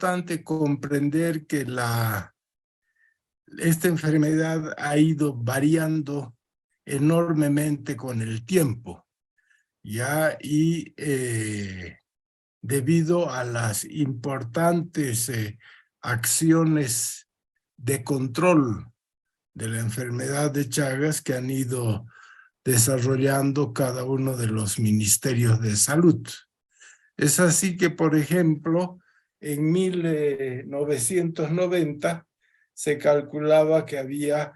importante comprender que esta enfermedad ha ido variando enormemente con el tiempo, ¿ya? Y debido a las importantes acciones de control de la enfermedad de Chagas que han ido desarrollando cada uno de los ministerios de salud. Es así que, por ejemplo, en 1990 se calculaba que había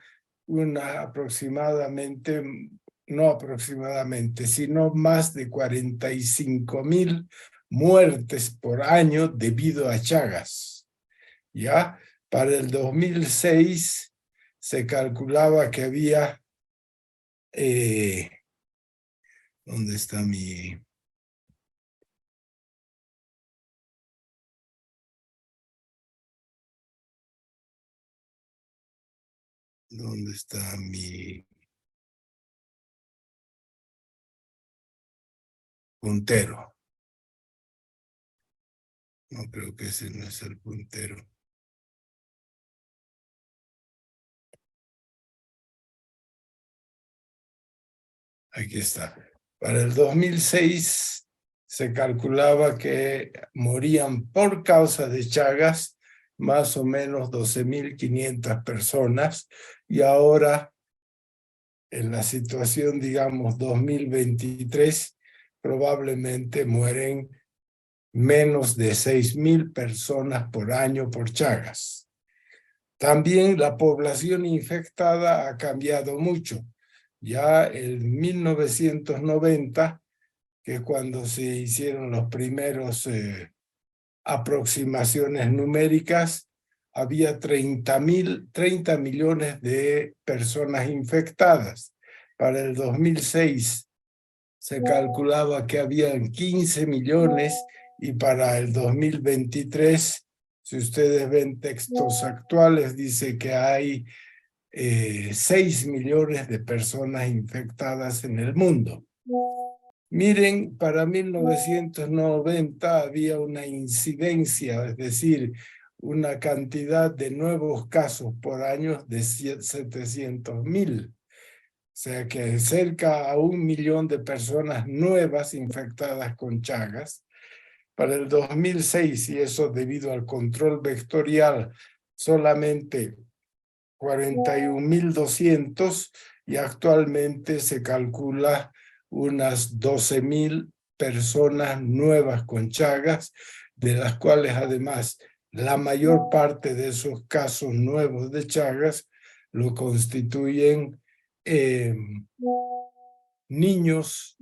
no aproximadamente, sino más de 45,000 muertes por año debido a Chagas. ¿Ya? Para el 2006 se calculaba que había... ¿dónde está mi...? ¿Dónde está mi puntero? No, creo que ese no es el puntero. Aquí está. Para el 2006 se calculaba que morían por causa de Chagas más o menos 12.500 personas, y ahora en la situación, digamos, 2023, probablemente mueren menos de 6.000 personas por año por Chagas. También la población infectada ha cambiado mucho. Ya en 1990, que cuando se hicieron los primeros aproximaciones numéricas, había 30 millones de personas infectadas. Para el 2006 se calculaba que habían 15 millones y para el 2023, si ustedes ven textos actuales, dice que hay 6 millones de personas infectadas en el mundo. Miren, para 1990 había una incidencia, es decir, una cantidad de nuevos casos por año de 700.000. O sea que cerca a 1 millón de personas nuevas infectadas con Chagas. Para el 2006, y eso debido al control vectorial, solamente 41.200, y actualmente se calcula unas 12.000 personas nuevas con Chagas, de las cuales además la mayor parte de esos casos nuevos de Chagas lo constituyen niños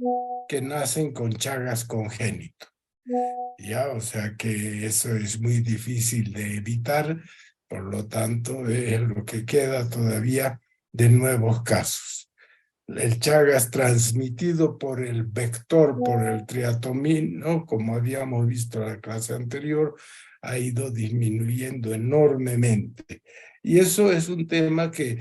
que nacen con Chagas congénito. Ya, o sea que eso es muy difícil de evitar, por lo tanto es lo que queda todavía de nuevos casos. El Chagas transmitido por el vector, por el triatomino, como habíamos visto en la clase anterior, ha ido disminuyendo enormemente. Y eso es un tema que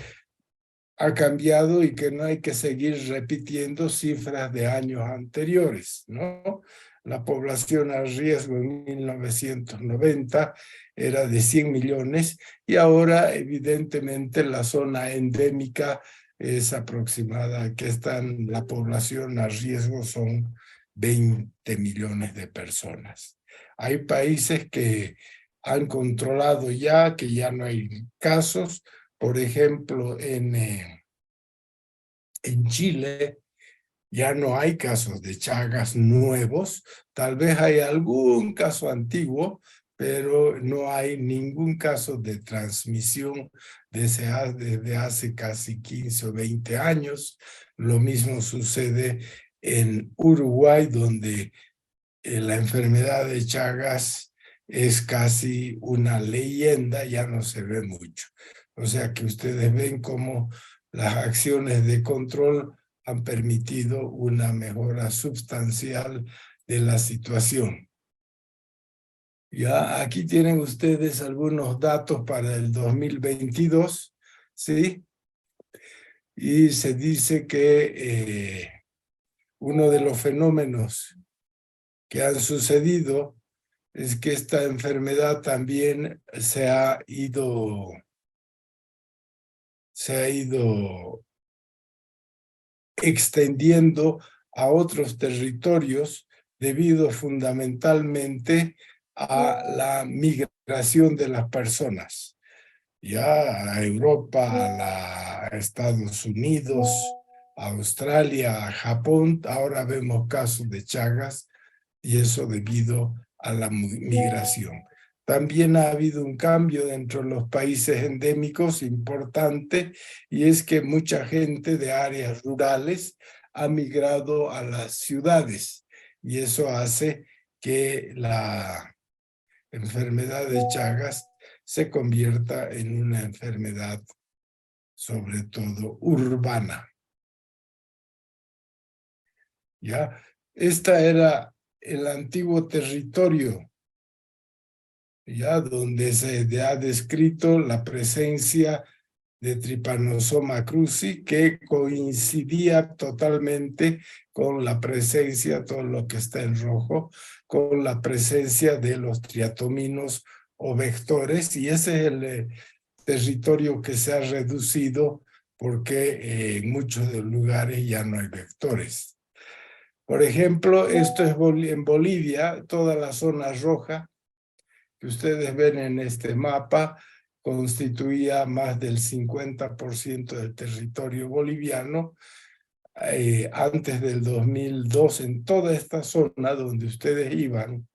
ha cambiado y que no hay que seguir repitiendo cifras de años anteriores, ¿no? La población a riesgo en 1990 era de 100 millones y ahora evidentemente la zona endémica es aproximada, que la población a riesgo son 20 millones de personas. Hay países que han controlado ya, que ya no hay casos. Por ejemplo, en Chile ya no hay casos de Chagas nuevos, tal vez hay algún caso antiguo, pero no hay ningún caso de transmisión desde hace casi 15 o 20 años. Lo mismo sucede en Uruguay, donde la enfermedad de Chagas es casi una leyenda, ya no se ve mucho. O sea que ustedes ven cómo las acciones de control han permitido una mejora sustancial de la situación. Ya aquí tienen ustedes algunos datos para el 2022, ¿sí? Y se dice que uno de los fenómenos que han sucedido es que esta enfermedad también se ha ido extendiendo a otros territorios debido fundamentalmente a la migración de las personas, ya a Europa, a Estados Unidos, a Australia, a Japón. Ahora vemos casos de Chagas y eso debido a la migración. También ha habido un cambio dentro de los países endémicos importante, y es que mucha gente de áreas rurales ha migrado a las ciudades, y eso hace que la enfermedad de Chagas se convierta en una enfermedad sobre todo urbana. ¿Ya? Esta era el antiguo territorio, ya donde se ha descrito la presencia de Trypanosoma cruzi, que coincidía totalmente con la presencia, todo lo que está en rojo, con la presencia de los triatominos o vectores, y ese es el territorio que se ha reducido porque en muchos de los lugares ya no hay vectores. Por ejemplo, esto es en Bolivia, toda la zona roja que ustedes ven en este mapa constituía más del 50% del territorio boliviano. Antes del 2002, en toda esta zona donde ustedes iban,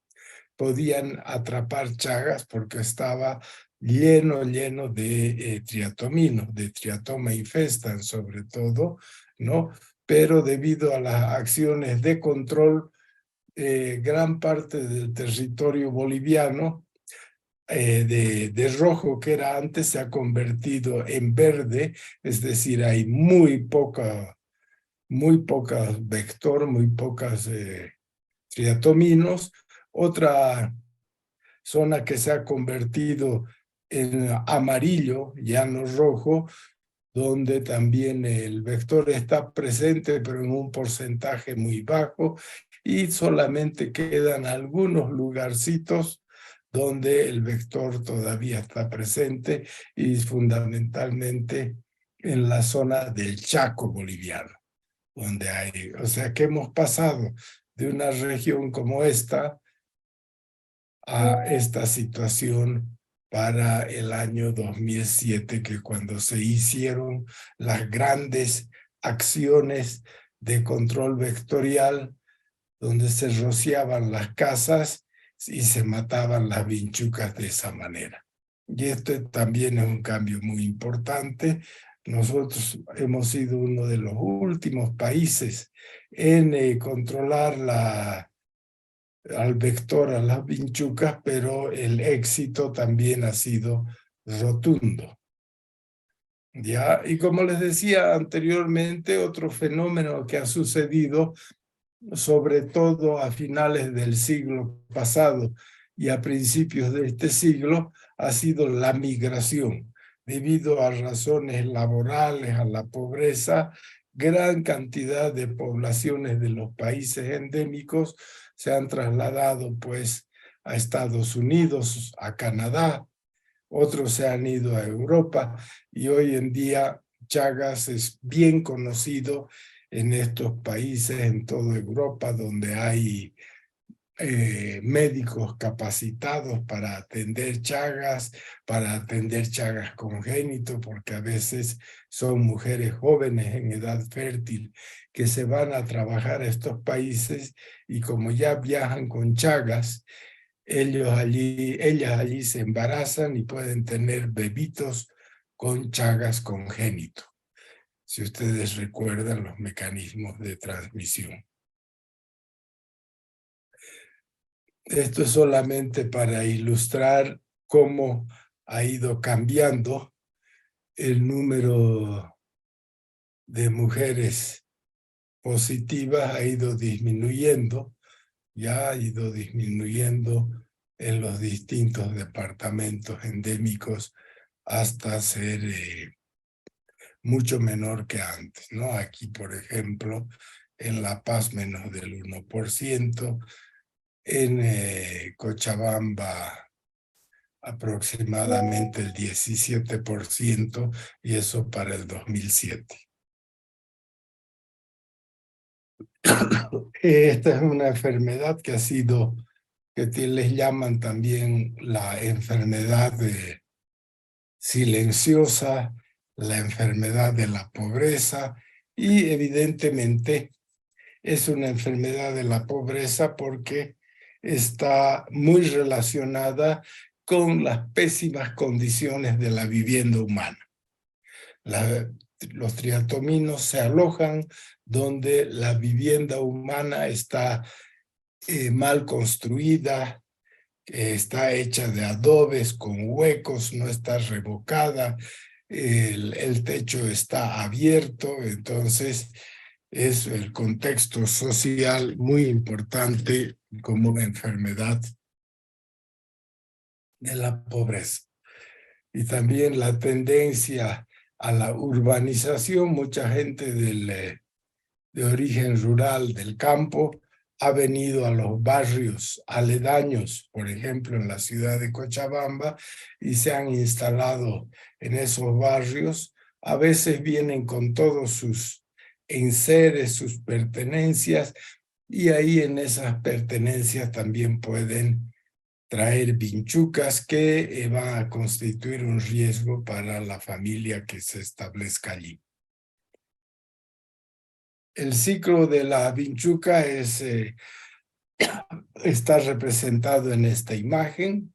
podían atrapar chagas porque estaba lleno de triatominos, de Triatoma infestan sobre todo, ¿no? Pero debido a las acciones de control, gran parte del territorio boliviano de rojo que era antes se ha convertido en verde, es decir, hay muy pocas vector, muy pocas triatominos. Otra zona que se ha convertido en amarillo, ya no rojo, donde también el vector está presente, pero en un porcentaje muy bajo, y solamente quedan algunos lugarcitos donde el vector todavía está presente, y fundamentalmente en la zona del Chaco boliviano, donde hay, o sea que hemos pasado de una región como esta a esta situación para el año 2007, que cuando se hicieron las grandes acciones de control vectorial, donde se rociaban las casas y se mataban las vinchucas de esa manera. Y este también es un cambio muy importante. Nosotros hemos sido uno de los últimos países en controlar al vector, a las vinchucas, pero el éxito también ha sido rotundo. ¿Ya? Y como les decía anteriormente, otro fenómeno que ha sucedido, sobre todo a finales del siglo pasado y a principios de este siglo, ha sido la migración. Debido a razones laborales, a la pobreza, gran cantidad de poblaciones de los países endémicos se han trasladado pues a Estados Unidos, a Canadá, otros se han ido a Europa, y hoy en día Chagas es bien conocido en estos países, en toda Europa, donde hay médicos capacitados para atender Chagas congénito, porque a veces son mujeres jóvenes en edad fértil que se van a trabajar a estos países, y como ya viajan con Chagas, ellas allí se embarazan y pueden tener bebitos con Chagas congénito, si ustedes recuerdan los mecanismos de transmisión. Esto es solamente para ilustrar cómo ha ido cambiando el número de mujeres positivas, ha ido disminuyendo, ya ha ido disminuyendo en los distintos departamentos endémicos hasta ser mucho menor que antes, ¿no? Aquí, por ejemplo, en La Paz menos del 1%, en Cochabamba aproximadamente el 17%, y eso para el 2007. Esta es una enfermedad que ha sido, les llaman también la enfermedad silenciosa, la enfermedad de la pobreza, y evidentemente es una enfermedad de la pobreza porque está muy relacionada con las pésimas condiciones de la vivienda humana. Los triatominos se alojan donde la vivienda humana está mal construida, está hecha de adobes con huecos, no está revocada, el techo está abierto, entonces es el contexto social muy importante como una enfermedad de la pobreza. Y también la tendencia a la urbanización, mucha gente de origen rural del campo ha venido a los barrios aledaños, por ejemplo en la ciudad de Cochabamba, y se han instalado en esos barrios. A veces vienen con todos sus enseres, sus pertenencias, y ahí en esas pertenencias también pueden traer vinchucas que van a constituir un riesgo para la familia que se establezca allí. El ciclo de la vinchuca está representado en esta imagen.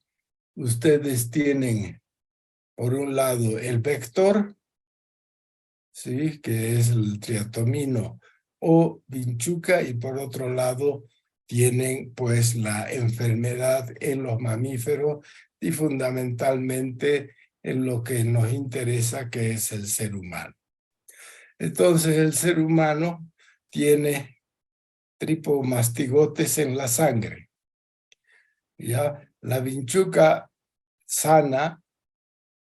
Ustedes tienen, por un lado, el vector, ¿sí?, que es el triatomino o vinchuca, y por otro lado tienen pues la enfermedad en los mamíferos y fundamentalmente en lo que nos interesa, que es el ser humano. Entonces el ser humano tiene tripomastigotes en la sangre. ¿Ya? La vinchuca sana,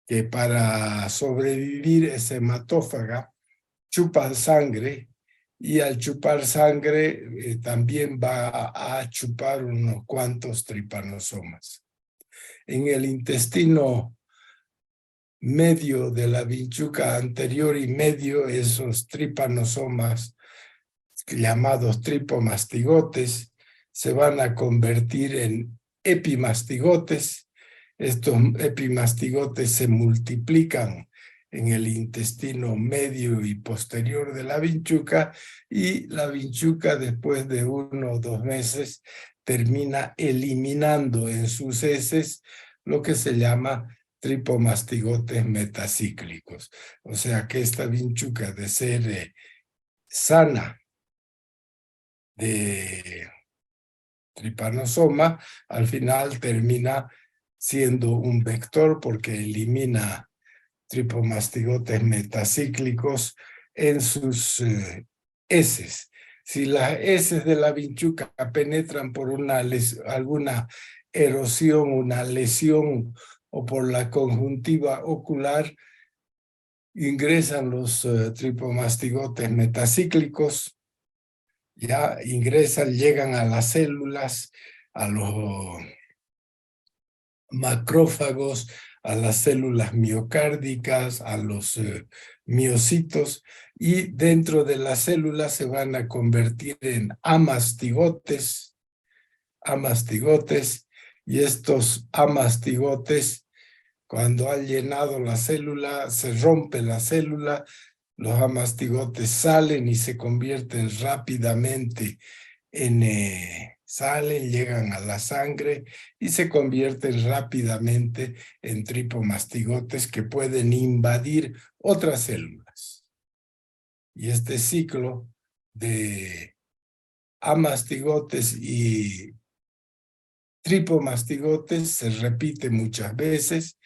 que para sobrevivir es hematófaga, chupa sangre, y al chupar sangre también va a chupar unos cuantos tripanosomas. En el intestino medio de la vinchuca anterior y medio, esos tripanosomas llamados tripomastigotes se van a convertir en epimastigotes. Estos epimastigotes se multiplican en el intestino medio y posterior de la vinchuca, y la vinchuca después de 1 o 2 meses termina eliminando en sus heces lo que se llama tripomastigotes metacíclicos. O sea que esta vinchuca, de ser sana de tripanosoma, al final termina siendo un vector porque elimina tripomastigotes metacíclicos en sus heces. Si las heces de la vinchuca penetran por alguna erosión, una lesión, o por la conjuntiva ocular, ingresan los tripomastigotes metacíclicos, ya ingresan, llegan a las células, a los macrófagos, a las células miocárdicas, a los miocitos, y dentro de las células se van a convertir en amastigotes, y estos amastigotes, cuando han llenado la célula, se rompe la célula, los amastigotes salen y se convierten rápidamente salen, llegan a la sangre y se convierten rápidamente en tripomastigotes que pueden invadir otras células. Y este ciclo de amastigotes y tripomastigotes se repite muchas veces.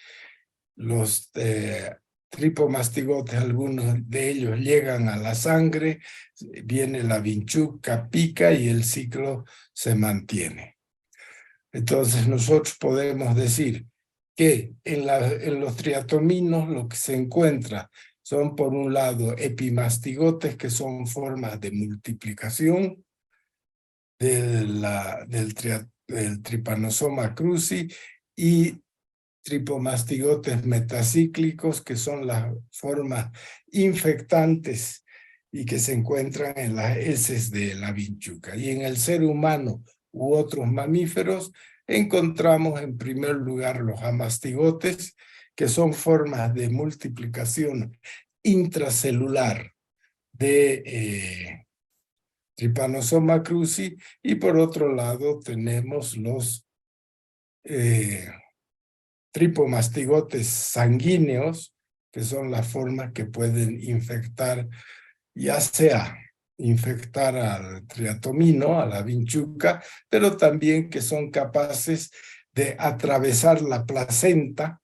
Los tripomastigotes, algunos de ellos llegan a la sangre, viene la vinchuca, pica y el ciclo se mantiene. Entonces nosotros podemos decir que en los triatominos lo que se encuentra son, por un lado, epimastigotes, que son formas de multiplicación del el Trypanosoma cruzi y tripomastigotes metacíclicos, que son las formas infectantes y que se encuentran en las heces de la vinchuca. Y en el ser humano u otros mamíferos encontramos en primer lugar los amastigotes, que son formas de multiplicación intracelular de Trypanosoma cruzi, y por otro lado tenemos los tripomastigotes sanguíneos, que son las formas que pueden infectar, ya sea infectar al triatomino, a la vinchuca, pero también que son capaces de atravesar la placenta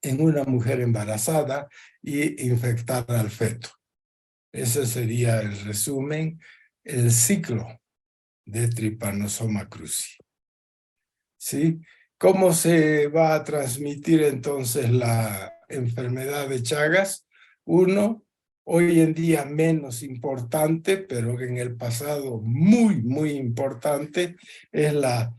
en una mujer embarazada y infectar al feto. Ese sería el resumen, el ciclo de Trypanosoma cruzi. ¿Sí? ¿Cómo se va a transmitir entonces la enfermedad de Chagas? Uno, hoy en día menos importante, pero en el pasado muy importante, es la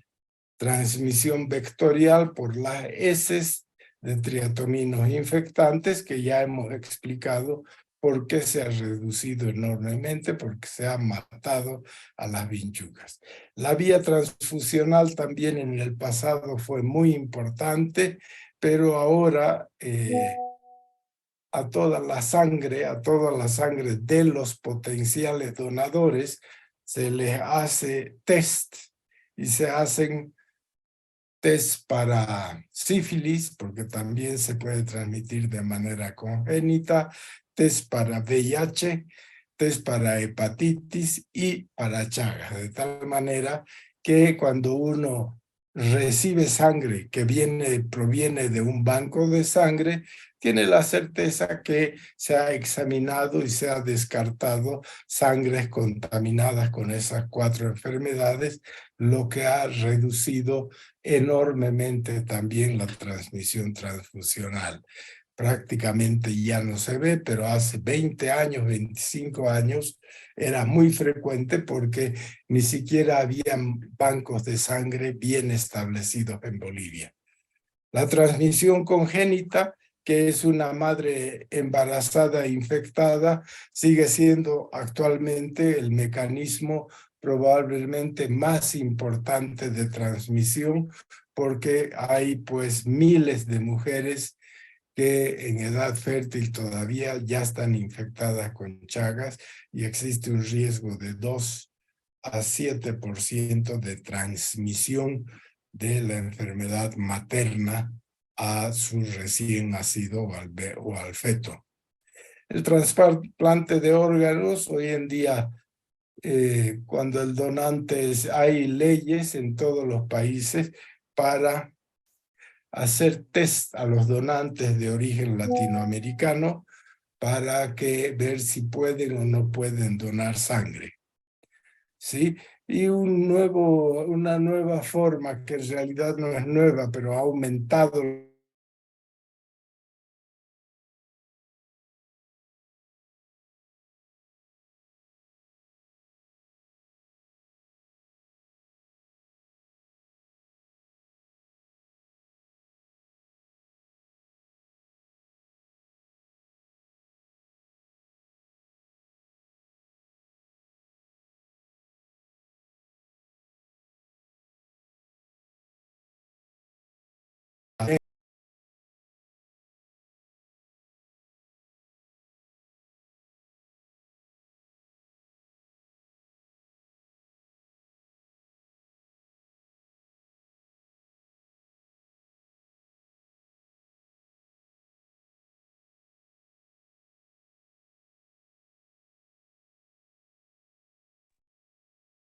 transmisión vectorial por las heces de triatominos infectantes, que ya hemos explicado por qué se ha reducido enormemente, porque se ha matado a las vinchucas. La vía transfusional también en el pasado fue muy importante, pero ahora a toda la sangre de los potenciales donadores se les hace test, y se hacen test para sífilis, porque también se puede transmitir de manera congénita, test para VIH, test para hepatitis y para Chagas, de tal manera que cuando uno recibe sangre que proviene de un banco de sangre, tiene la certeza que se ha examinado y se ha descartado sangres contaminadas con esas 4 enfermedades, lo que ha reducido enormemente también la transmisión transfusional. Prácticamente ya no se ve, pero hace 20 años, 25 años, era muy frecuente porque ni siquiera había bancos de sangre bien establecidos en Bolivia. La transmisión congénita, que es una madre embarazada e infectada, sigue siendo actualmente el mecanismo probablemente más importante de transmisión, porque hay pues miles de mujeres que en edad fértil todavía ya están infectadas con Chagas, y existe un riesgo de 2 a 7% de transmisión de la enfermedad materna a su recién nacido o al feto. El trasplante de órganos, hoy en día, cuando el donante hay leyes en todos los países para hacer test a los donantes de origen latinoamericano para ver si pueden o no pueden donar sangre. ¿Sí? Y una nueva forma, que en realidad no es nueva, pero ha aumentado.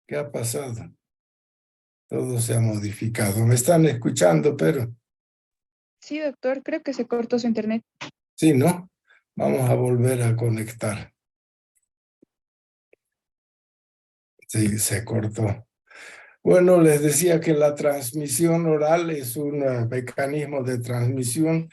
¿Qué ha pasado? Todo se ha modificado. ¿Me están escuchando, pero? Sí, doctor, creo que se cortó su internet. Sí, ¿no? Vamos a volver a conectar. Sí, se cortó. Bueno, les decía que la transmisión oral es un mecanismo de transmisión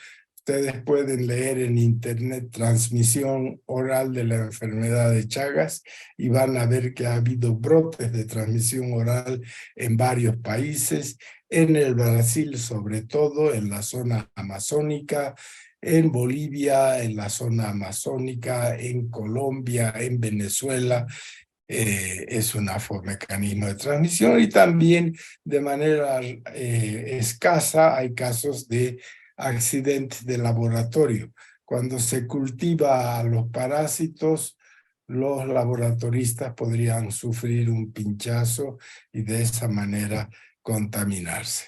Ustedes pueden leer en internet transmisión oral de la enfermedad de Chagas y van a ver que ha habido brotes de transmisión oral en varios países, en el Brasil sobre todo, en la zona amazónica, en Bolivia, en la zona amazónica, en Colombia, en Venezuela. Es un mecanismo de transmisión y también de manera escasa hay casos de accidentes de laboratorio. Cuando se cultiva a los parásitos, los laboratoristas podrían sufrir un pinchazo y de esa manera contaminarse.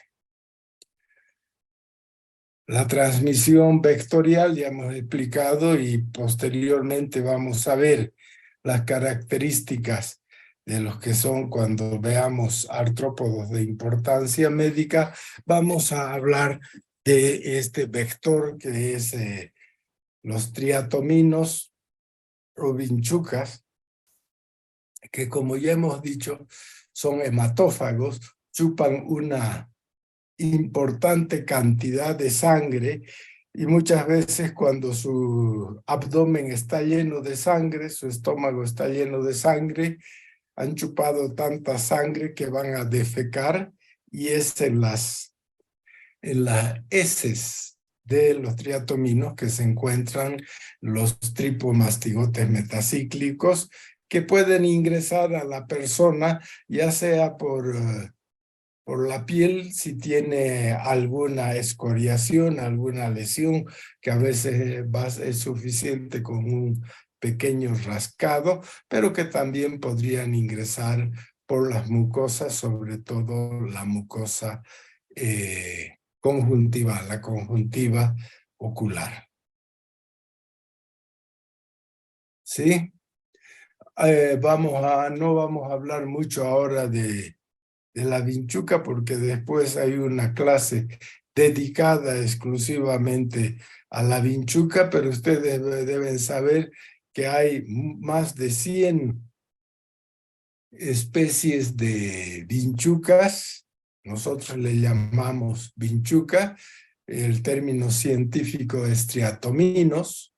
La transmisión vectorial ya hemos explicado y posteriormente vamos a ver las características de los que son cuando veamos artrópodos de importancia médica. Vamos a hablar de este vector que es los triatominos o vinchucas, que como ya hemos dicho son hematófagos, chupan una importante cantidad de sangre y muchas veces cuando su abdomen está lleno de sangre, su estómago está lleno de sangre, han chupado tanta sangre que van a defecar y es en las heces de los triatominos que se encuentran los tripomastigotes metacíclicos que pueden ingresar a la persona ya sea por la piel, si tiene alguna escoriación, alguna lesión, que a veces es suficiente con un pequeño rascado, pero que también podrían ingresar por las mucosas, sobre todo la mucosa conjuntiva, la conjuntiva ocular. ¿Sí? No vamos a hablar mucho ahora de la vinchuca porque después hay una clase dedicada exclusivamente a la vinchuca, pero ustedes deben saber que hay más de 100 especies de vinchucas. Nosotros le llamamos vinchuca, el término científico es triatominos,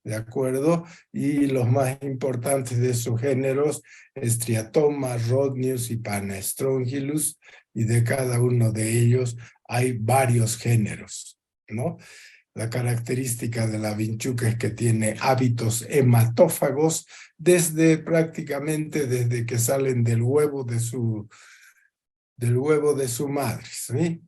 ¿de acuerdo? Y los más importantes de sus géneros es Triatoma, Rhodnius y Panastrongylus, y de cada uno de ellos hay varios géneros, ¿no? La característica de la vinchuca es que tiene hábitos hematófagos prácticamente desde que salen del huevo de su madre, ¿sí?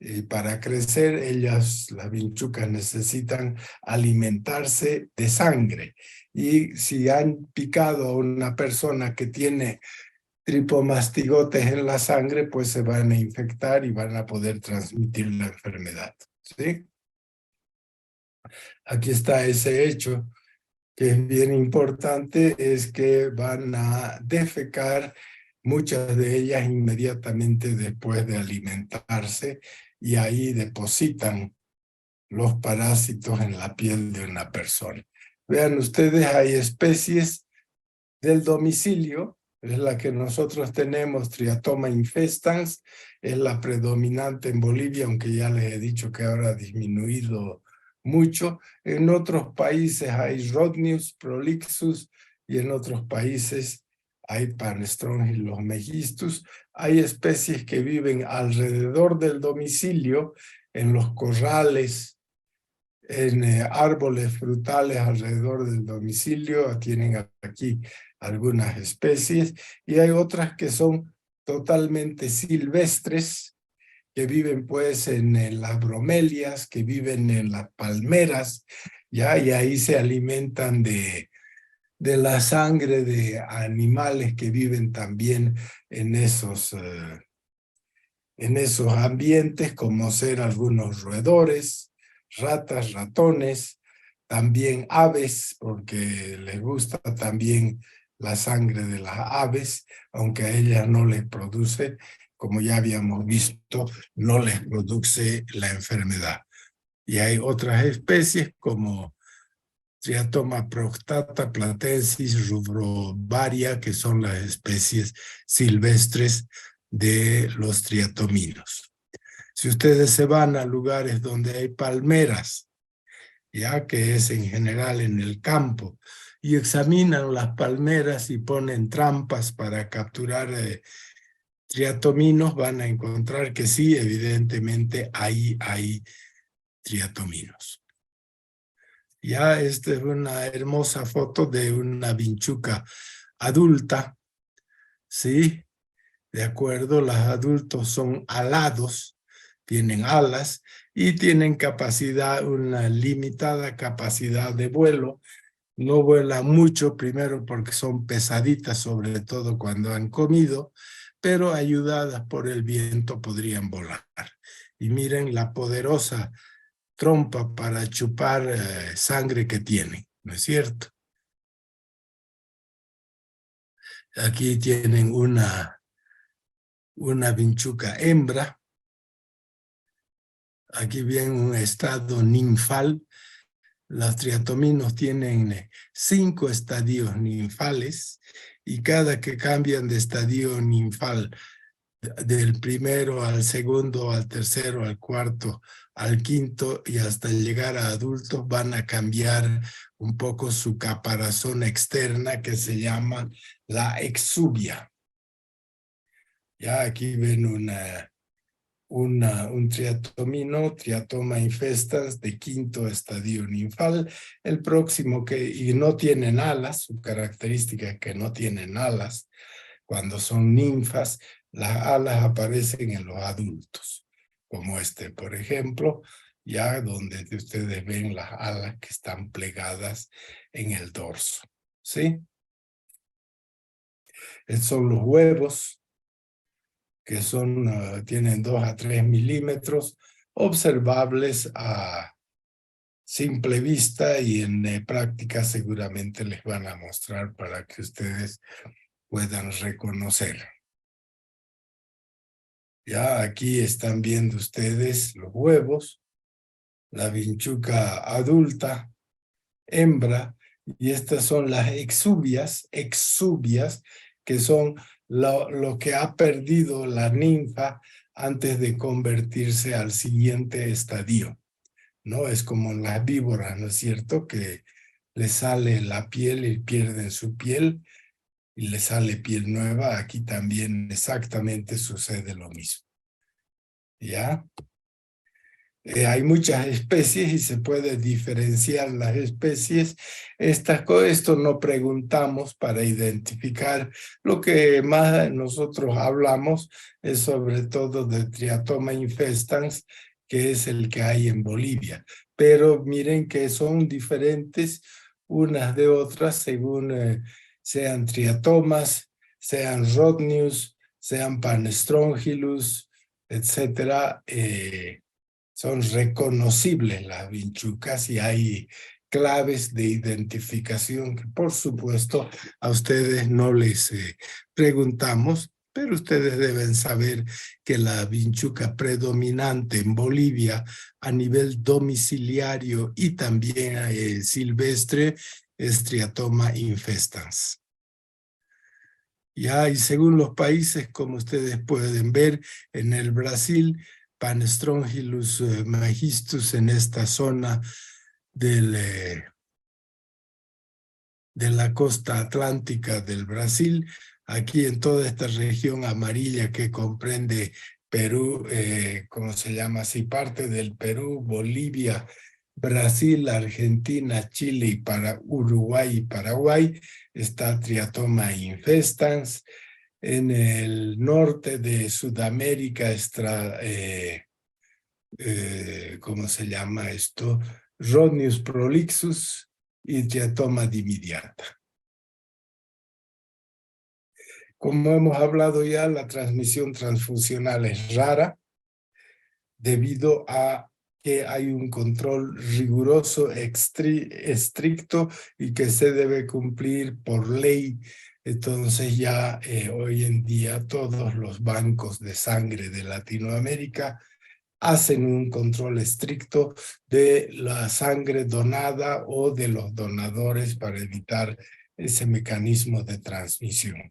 Y para crecer, las vinchucas necesitan alimentarse de sangre. Y si han picado a una persona que tiene tripomastigotes en la sangre, pues se van a infectar y van a poder transmitir la enfermedad, ¿sí? Aquí está ese hecho que es bien importante, es que van a defecar muchas de ellas inmediatamente después de alimentarse y ahí depositan los parásitos en la piel de una persona. Vean ustedes, hay especies del domicilio, es la que nosotros tenemos, Triatoma infestans, es la predominante en Bolivia, aunque ya les he dicho que ahora ha disminuido mucho. En otros países hay Rhodnius prolixus y en otros países hay Panastrongylus megistus. Hay especies que viven alrededor del domicilio, en los corrales, en árboles frutales alrededor del domicilio. Tienen aquí algunas especies y hay otras que son totalmente silvestres, que viven pues en las bromelias, que viven en las palmeras, ¿ya? Y ahí se alimentan de la sangre de animales que viven también en esos ambientes, como ser algunos roedores, ratas, ratones, también aves, porque les gusta también la sangre de las aves, aunque a ellas no les produce, como ya habíamos visto, no les produce la enfermedad. Y hay otras especies como Triatoma proctata, platensis, rubrovaria, que son las especies silvestres de los triatominos. Si ustedes se van a lugares donde hay palmeras ya que es en general en el campo, y examinan las palmeras y ponen trampas para capturar triatominos, van a encontrar que sí, evidentemente ahí hay triatominos. Ya esta es una hermosa foto de una vinchuca adulta, ¿sí? De acuerdo, los adultos son alados, tienen alas y tienen capacidad, una limitada capacidad de vuelo. No vuelan mucho, primero porque son pesaditas, sobre todo cuando han comido, pero ayudadas por el viento podrían volar. Y miren la poderosa trompa para chupar sangre que tienen, ¿no es cierto? Aquí tienen una vinchuca hembra. Aquí viene un estado ninfal. Los triatominos tienen 5 estadios ninfales y cada que cambian de estadio ninfal, del primero al segundo, al tercero, al cuarto, al quinto y hasta llegar a adultos, van a cambiar un poco su caparazón externa que se llama la exuvia. Ya aquí ven un triatomino, Triatoma infestans de quinto estadio ninfal. El próximo y no tienen alas, su característica es que no tienen alas. Cuando son ninfas, las alas aparecen en los adultos, como este, por ejemplo, ya donde ustedes ven las alas que están plegadas en el dorso, ¿sí? Estos son los huevos, que tienen 2 a 3 milímetros, observables a simple vista y en práctica seguramente les van a mostrar para que ustedes puedan reconocer. Ya aquí están viendo ustedes los huevos, la vinchuca adulta, hembra, y estas son las exuvias, que son lo que ha perdido la ninfa antes de convertirse al siguiente estadio, ¿no? Es como las víboras, ¿no es cierto? Que les sale la piel y pierden su piel y les sale piel nueva. Aquí también exactamente sucede lo mismo, ¿ya? Hay muchas especies y se puede diferenciar las especies. Esto no preguntamos para identificar. Lo que más nosotros hablamos es sobre todo de Triatoma infestans, que es el que hay en Bolivia. Pero miren que son diferentes unas de otras según sean triatomas, sean rhodnius, sean Panstrongylus, etcétera. Son reconocibles las vinchucas y hay claves de identificación que por supuesto a ustedes no les preguntamos, pero ustedes deben saber que la vinchuca predominante en Bolivia a nivel domiciliario y también silvestre es Triatoma infestans. Ya, y según los países, como ustedes pueden ver, en el Brasil, Panstrongylus magistus en esta zona de la costa atlántica del Brasil, aquí en toda esta región amarilla que comprende Perú, ¿cómo se llama así? Parte del Perú, Bolivia, Brasil, Argentina, Chile y Uruguay y Paraguay, está Triatoma infestans. En el norte de Sudamérica está, ¿cómo se llama esto? Rhodnius prolixus y Triatoma dimidiata. Como hemos hablado ya, la transmisión transfusional es rara debido a que hay un control riguroso, estricto y que se debe cumplir por ley. Entonces ya hoy en día todos los bancos de sangre de Latinoamérica hacen un control estricto de la sangre donada o de los donadores para evitar ese mecanismo de transmisión.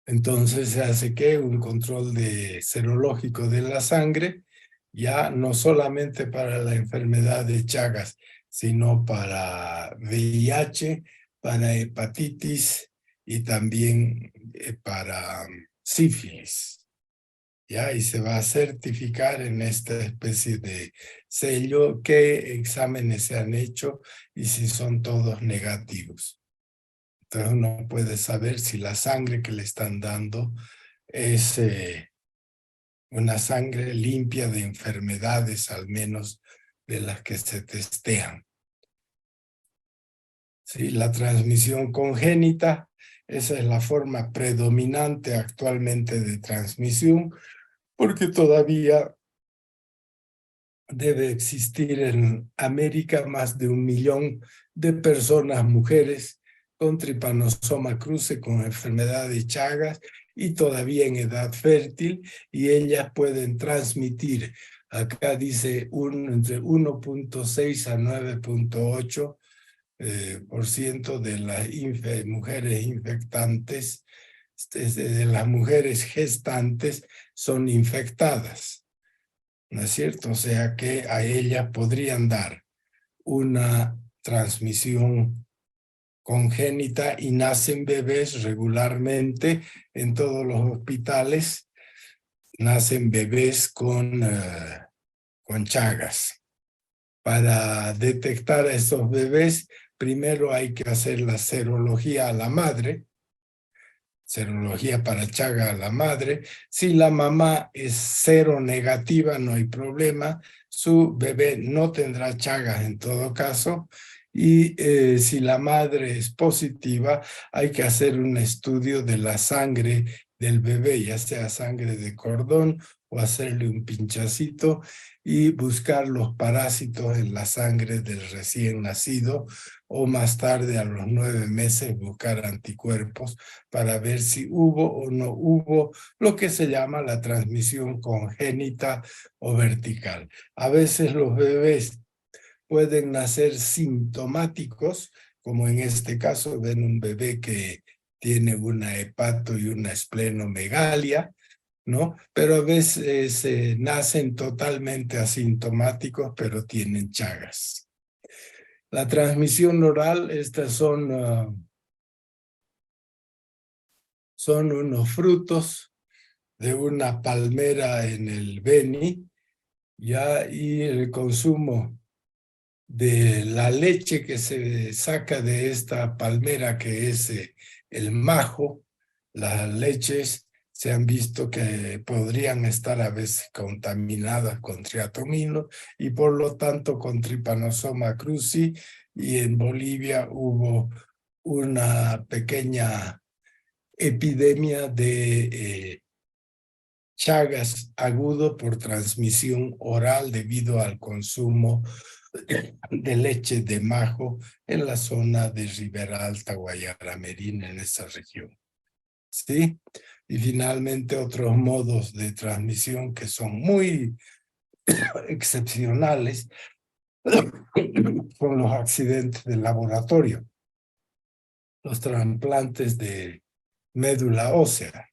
Entonces se hace un control serológico de la sangre ya no solamente para la enfermedad de Chagas, sino para VIH, para hepatitis y también para sífilis. ¿Ya? Y se va a certificar en esta especie de sello qué exámenes se han hecho y si son todos negativos. Entonces uno puede saber si la sangre que le están dando es una sangre limpia de enfermedades, al menos de las que se testean. ¿Sí? La transmisión congénita, esa es la forma predominante actualmente de transmisión, porque todavía debe existir en América más de 1 millón de personas, mujeres, con tripanosoma cruzi, con enfermedad de Chagas y todavía en edad fértil, y ellas pueden transmitir, acá dice entre 1.6 a 9.8 por ciento de las mujeres infectantes, de las mujeres gestantes son infectadas. ¿No es cierto? O sea que a ella podrían dar una transmisión congénita y nacen bebés regularmente en todos los hospitales, nacen bebés con Chagas. Para detectar a esos bebés, primero hay que hacer la serología a la madre, serología para Chaga a la madre. Si la mamá es cero negativa, no hay problema. Su bebé no tendrá Chagas en todo caso. Y si la madre es positiva, hay que hacer un estudio de la sangre del bebé, ya sea sangre de cordón o hacerle un pinchacito y buscar los parásitos en la sangre del recién nacido, o más tarde a los 9 meses buscar anticuerpos para ver si hubo o no hubo lo que se llama la transmisión congénita o vertical. A veces los bebés pueden nacer sintomáticos, como en este caso ven un bebé que tiene una hepato y una esplenomegalia, ¿no? Pero a veces nacen totalmente asintomáticos, pero tienen Chagas. La transmisión oral, estas son unos frutos de una palmera en el Beni, ya, y el consumo de la leche que se saca de esta palmera, que es el majo. Las leches se han visto que podrían estar a veces contaminadas con triatomino y por lo tanto con tripanosoma cruzi, y en Bolivia hubo una pequeña epidemia de Chagas agudo por transmisión oral debido al consumo de leche de majo en la zona de Ribera Alta, Guayaramerín, en esa región. ¿Sí? Y finalmente otros modos de transmisión que son muy excepcionales son los accidentes de laboratorio, los trasplantes de médula ósea.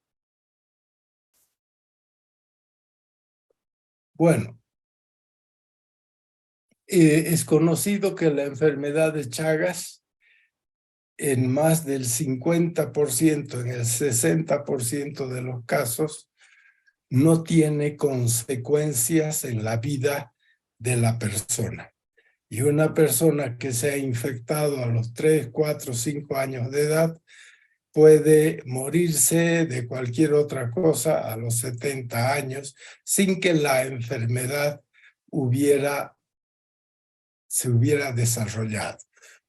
Bueno, es conocido que la enfermedad de Chagas en más del 50%, en el 60% de los casos, no tiene consecuencias en la vida de la persona. Y una persona que se ha infectado a los 3, 4, 5 años de edad puede morirse de cualquier otra cosa a los 70 años sin que la enfermedad se hubiera desarrollado.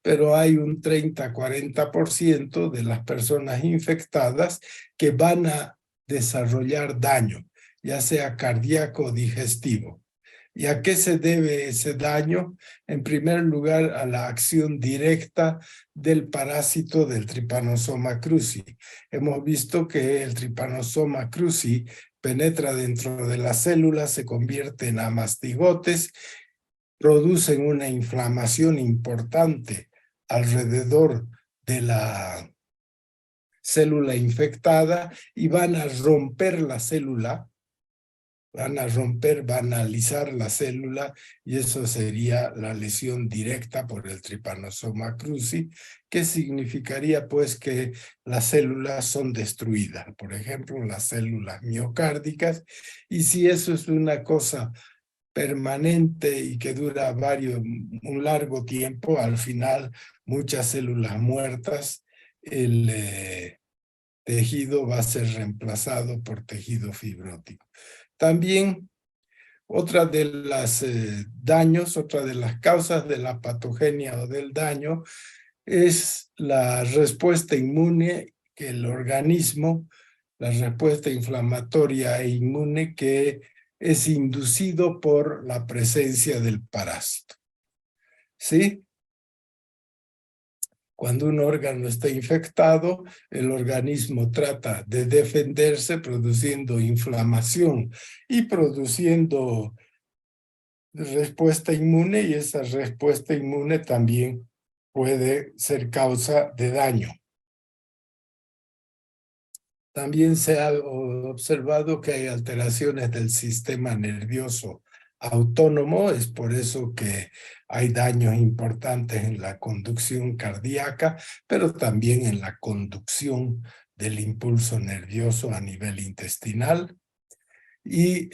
Pero hay un 30-40% de las personas infectadas que van a desarrollar daño, ya sea cardíaco o digestivo. ¿Y a qué se debe ese daño? En primer lugar, a la acción directa del parásito del Trypanosoma cruzi. Hemos visto que el Trypanosoma cruzi penetra dentro de las células, se convierte en amastigotes, producen una inflamación importante alrededor de la célula infectada y van a romper la célula van a romper, van a alisar la célula y eso sería la lesión directa por el Trypanosoma cruzi, que significaría pues que las células son destruidas, por ejemplo, las células miocárdicas, y si eso es una cosa permanente y que dura un largo tiempo, al final muchas células muertas, el tejido va a ser reemplazado por tejido fibrótico. También otra de las daños, otra de las causas de la patogenia o del daño es la respuesta inmune que el organismo, la respuesta inflamatoria e inmune que es inducido por la presencia del parásito. ¿Sí? Cuando un órgano está infectado, el organismo trata de defenderse produciendo inflamación y produciendo respuesta inmune, y esa respuesta inmune también puede ser causa de daño. También se ha observado que hay alteraciones del sistema nervioso autónomo, es por eso que hay daños importantes en la conducción cardíaca, pero también en la conducción del impulso nervioso a nivel intestinal. Y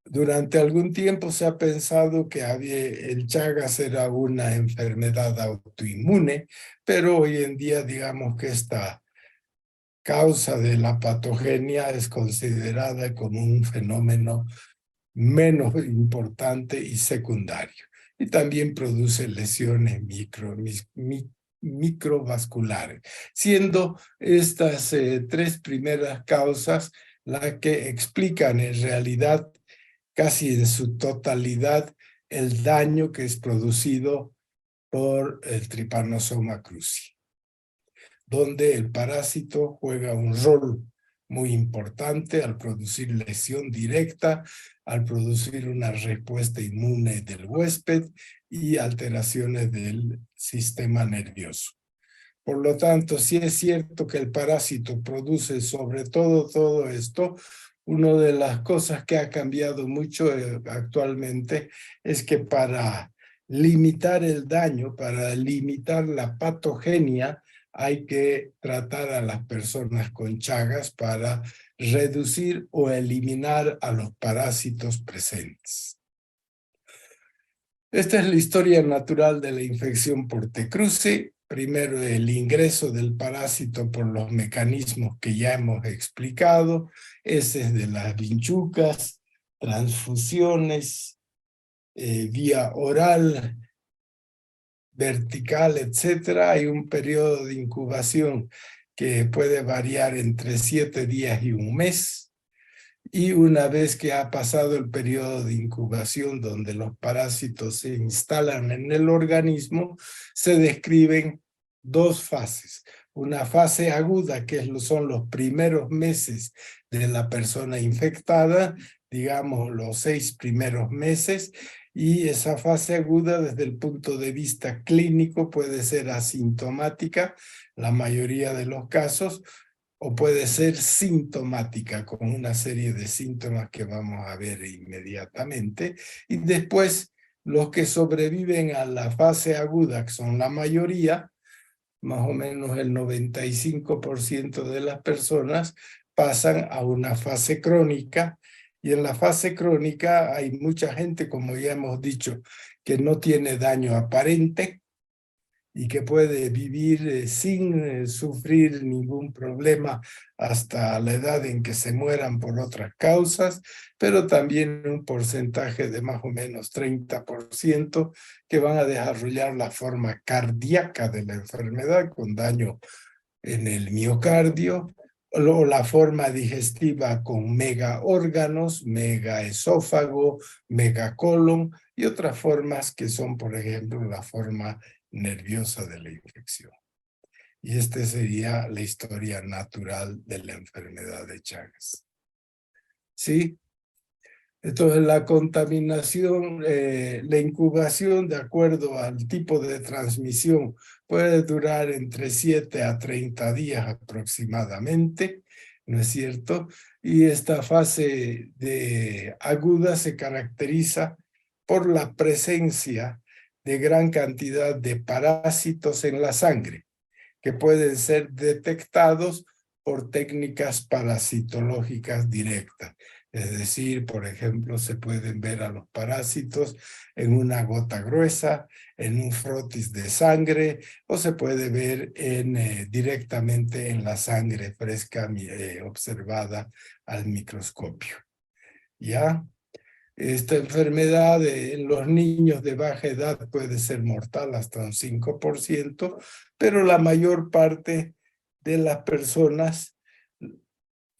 durante algún tiempo se ha pensado que el Chagas era una enfermedad autoinmune, pero hoy en día digamos que esta causa de la patogenia es considerada como un fenómeno menos importante y secundario. Y también produce lesiones microvasculares, siendo estas tres primeras causas las que explican en realidad casi en su totalidad el daño que es producido por el Trypanosoma cruzi, donde el parásito juega un rol muy importante al producir lesión directa, al producir una respuesta inmune del huésped y alteraciones del sistema nervioso. Por lo tanto, sí es cierto que el parásito produce sobre todo esto. Una de las cosas que ha cambiado mucho actualmente es que para limitar el daño, para limitar la patogenia, hay que tratar a las personas con Chagas para reducir o eliminar a los parásitos presentes. Esta es la historia natural de la infección por T. cruzi. Primero, el ingreso del parásito por los mecanismos que ya hemos explicado, heces de las vinchucas, transfusiones, vía oral, vertical, etcétera. Hay un periodo de incubación que puede variar entre 7 días y un mes. Y una vez que ha pasado el periodo de incubación donde los parásitos se instalan en el organismo, se describen dos fases. Una fase aguda, que son los primeros meses de la persona infectada, digamos los 6 primeros meses, y esa fase aguda desde el punto de vista clínico puede ser asintomática, la mayoría de los casos, o puede ser sintomática, con una serie de síntomas que vamos a ver inmediatamente. Y después, los que sobreviven a la fase aguda, que son la mayoría, más o menos el 95% de las personas, pasan a una fase crónica. Y en la fase crónica hay mucha gente, como ya hemos dicho, que no tiene daño aparente y que puede vivir sin sufrir ningún problema hasta la edad en que se mueran por otras causas, pero también un porcentaje de más o menos 30% que van a desarrollar la forma cardíaca de la enfermedad con daño en el miocardio, o la forma digestiva con megaórganos, megaesófago, megacolon, y otras formas que son, por ejemplo, la forma nerviosa de la infección. Y esta sería la historia natural de la enfermedad de Chagas. ¿Sí? Entonces, la contaminación, la incubación, de acuerdo al tipo de transmisión, puede durar entre 7 a 30 días aproximadamente. ¿no es cierto? Y esta fase aguda se caracteriza por la presencia de gran cantidad de parásitos en la sangre, que pueden ser detectados por técnicas parasitológicas directas. Es decir, por ejemplo, se pueden ver a los parásitos en una gota gruesa, en un frotis de sangre, o se puede ver directamente en la sangre fresca observada al microscopio. ¿Ya? Esta enfermedad en los niños de baja edad puede ser mortal hasta un 5%, pero la mayor parte de las personas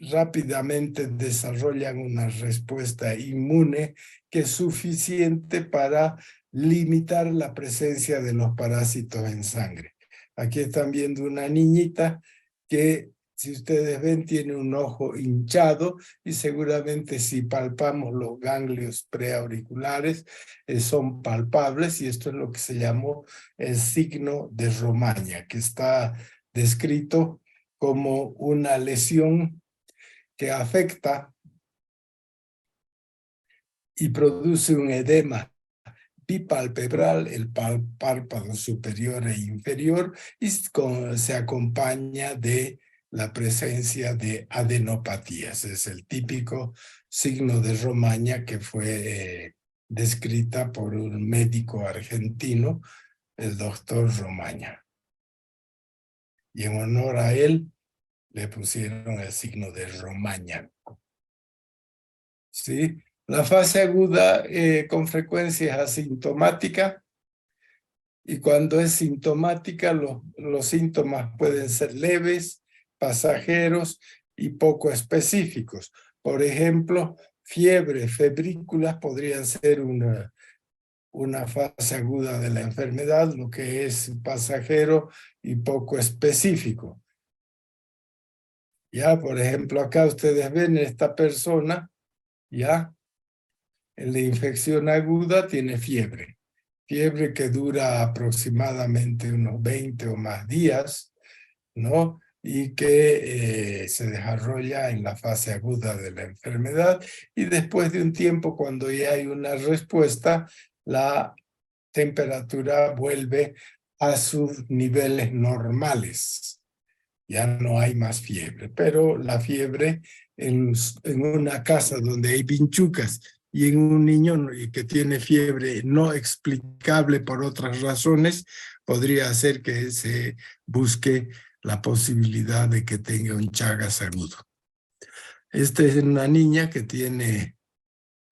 rápidamente desarrollan una respuesta inmune que es suficiente para limitar la presencia de los parásitos en sangre. Aquí están viendo una niñita que, si ustedes ven, tiene un ojo hinchado y seguramente si palpamos los ganglios preauriculares son palpables, y esto es lo que se llamó el signo de Romaña, que está descrito como una lesión que afecta y produce un edema bipalpebral, el párpado superior e inferior, y se acompaña de la presencia de adenopatías. Es el típico signo de Romaña que fue descrita por un médico argentino, el doctor Romaña. Y en honor a él le pusieron el signo de Romaña. ¿Sí? La fase aguda con frecuencia es asintomática, y cuando es sintomática los síntomas pueden ser leves, pasajeros y poco específicos. Por ejemplo, fiebre, febrículas podrían ser una fase aguda de la enfermedad, lo que es pasajero y poco específico. Ya, por ejemplo, acá ustedes ven esta persona, ya, en la infección aguda tiene fiebre que dura aproximadamente unos 20 o más días, ¿no? Y que se desarrolla en la fase aguda de la enfermedad, y después de un tiempo, cuando ya hay una respuesta, la temperatura vuelve a sus niveles normales. Ya no hay más fiebre, pero la fiebre en una casa donde hay vinchucas y en un niño que tiene fiebre no explicable por otras razones, podría hacer que se busque la posibilidad de que tenga un Chagas agudo. Esta es una niña que tiene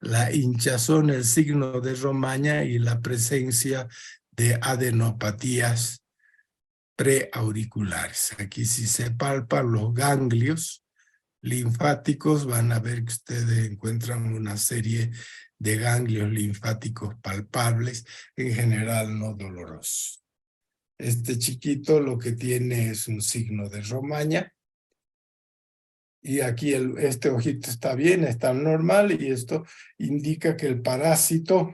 la hinchazón, el signo de Romaña y la presencia de adenopatías preauriculares. Aquí si se palpan los ganglios linfáticos, van a ver que ustedes encuentran una serie de ganglios linfáticos palpables, en general no dolorosos. Este chiquito lo que tiene es un signo de Romaña, y aquí este ojito está bien, está normal, y esto indica que el parásito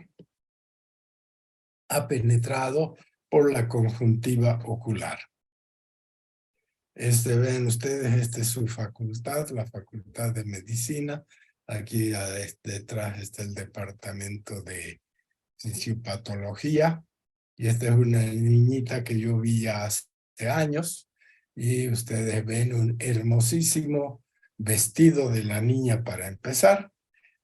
ha penetrado por la conjuntiva ocular. Ven ustedes, esta es su facultad, la Facultad de Medicina. Aquí detrás está el departamento de fisiopatología, y esta es una niñita que yo vi hace años, y ustedes ven un hermosísimo vestido de la niña para empezar,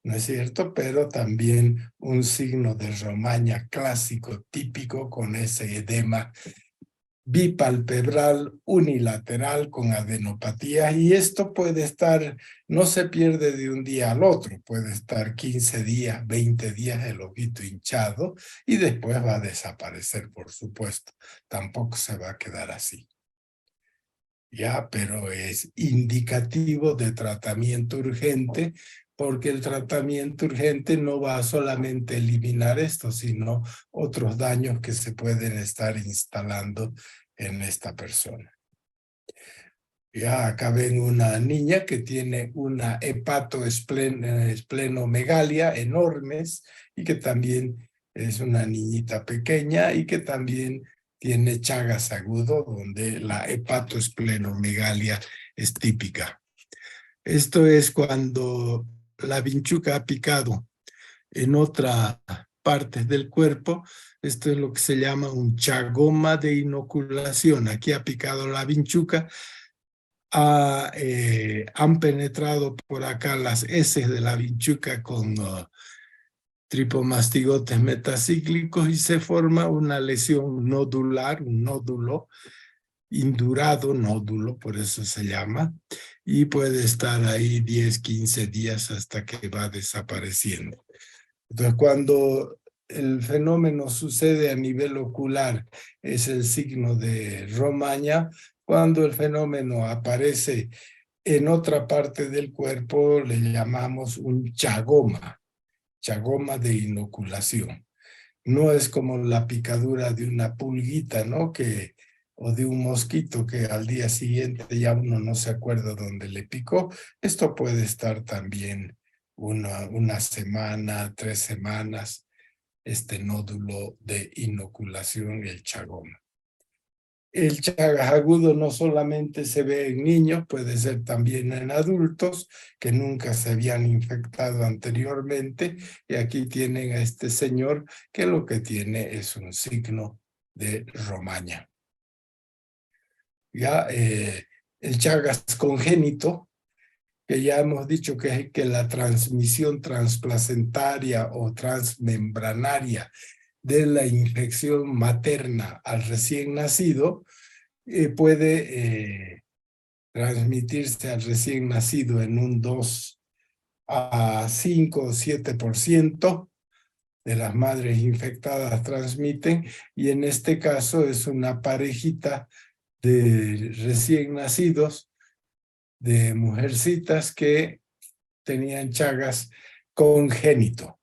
¿no es cierto? Pero también un signo de Romaña clásico, típico, con ese edema bipalpebral unilateral con adenopatía, y esto puede estar, no se pierde de un día al otro, puede estar 15 días, 20 días el ojito hinchado, y después va a desaparecer, por supuesto, tampoco se va a quedar así. Ya, pero es indicativo de tratamiento urgente, porque el tratamiento urgente no va a solamente eliminar esto, sino otros daños que se pueden estar instalando en esta persona. Ya acá ven una niña que tiene una hepatoesplenomegalia enormes, y que también es una niñita pequeña, y que también tiene Chagas agudo, donde la hepatoesplenomegalia es típica. Esto es cuando la vinchuca ha picado en otra parte del cuerpo. Esto es lo que se llama un chagoma de inoculación. Aquí ha picado la vinchuca, han penetrado por acá las heces de la vinchuca con tripomastigotes metacíclicos y se forma una lesión nodular, un nódulo, indurado nódulo, por eso se llama, y puede estar ahí 10, 15 días hasta que va desapareciendo. Entonces, cuando el fenómeno sucede a nivel ocular, es el signo de Romaña. Cuando el fenómeno aparece en otra parte del cuerpo, le llamamos un chagoma de inoculación. No es como la picadura de una pulguita, ¿no? O de un mosquito que al día siguiente ya uno no se acuerda dónde le picó. Esto puede estar también una semana, 3 semanas, este nódulo de inoculación, el chagoma. El Chagas agudo no solamente se ve en niños, puede ser también en adultos que nunca se habían infectado anteriormente. Y aquí tienen a este señor que lo que tiene es un signo de Romaña. Ya el Chagas congénito, que ya hemos dicho que la transmisión transplacentaria o transmembranaria de la infección materna al recién nacido puede transmitirse al recién nacido en un 2 a 5 o 7% de las madres infectadas transmiten, y en este caso es una parejita de recién nacidos, de mujercitas que tenían Chagas congénito.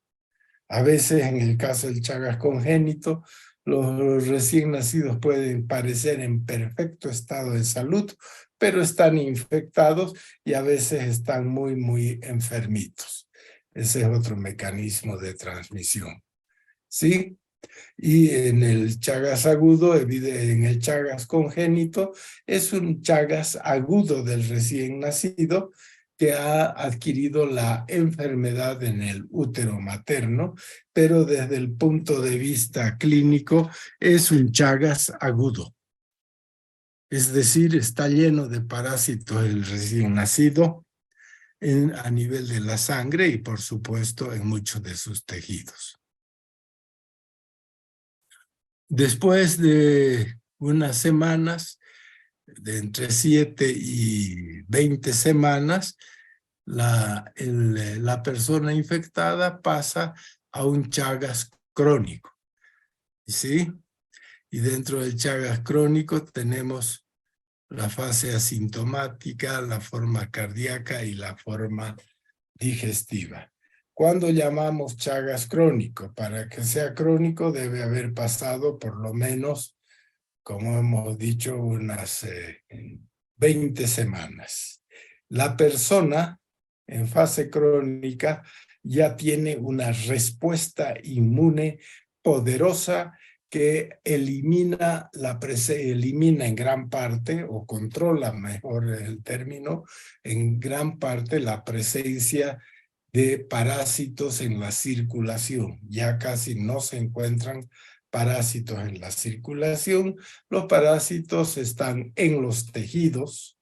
A veces, en el caso del Chagas congénito, los recién nacidos pueden parecer en perfecto estado de salud, pero están infectados y a veces están muy, muy enfermitos. Ese es otro mecanismo de transmisión. ¿Sí? Y en el Chagas agudo, en el Chagas congénito, es un Chagas agudo del recién nacido que ha adquirido la enfermedad en el útero materno, pero desde el punto de vista clínico es un Chagas agudo. Es decir, está lleno de parásitos el recién nacido a nivel de la sangre y, por supuesto, en muchos de sus tejidos. Después de unas semanas, de entre 7 y 20 semanas, la persona infectada pasa a un Chagas crónico. ¿Sí? Y dentro del Chagas crónico tenemos la fase asintomática, la forma cardíaca y la forma digestiva. ¿Cuándo llamamos Chagas crónico? Para que sea crónico debe haber pasado por lo menos, como hemos dicho, unas 20 semanas. La persona en fase crónica ya tiene una respuesta inmune poderosa que elimina en gran parte, o controla, mejor el término, en gran parte la presencia de parásitos en la circulación. Ya casi no se encuentran parásitos en la circulación. Los parásitos están en los tejidos,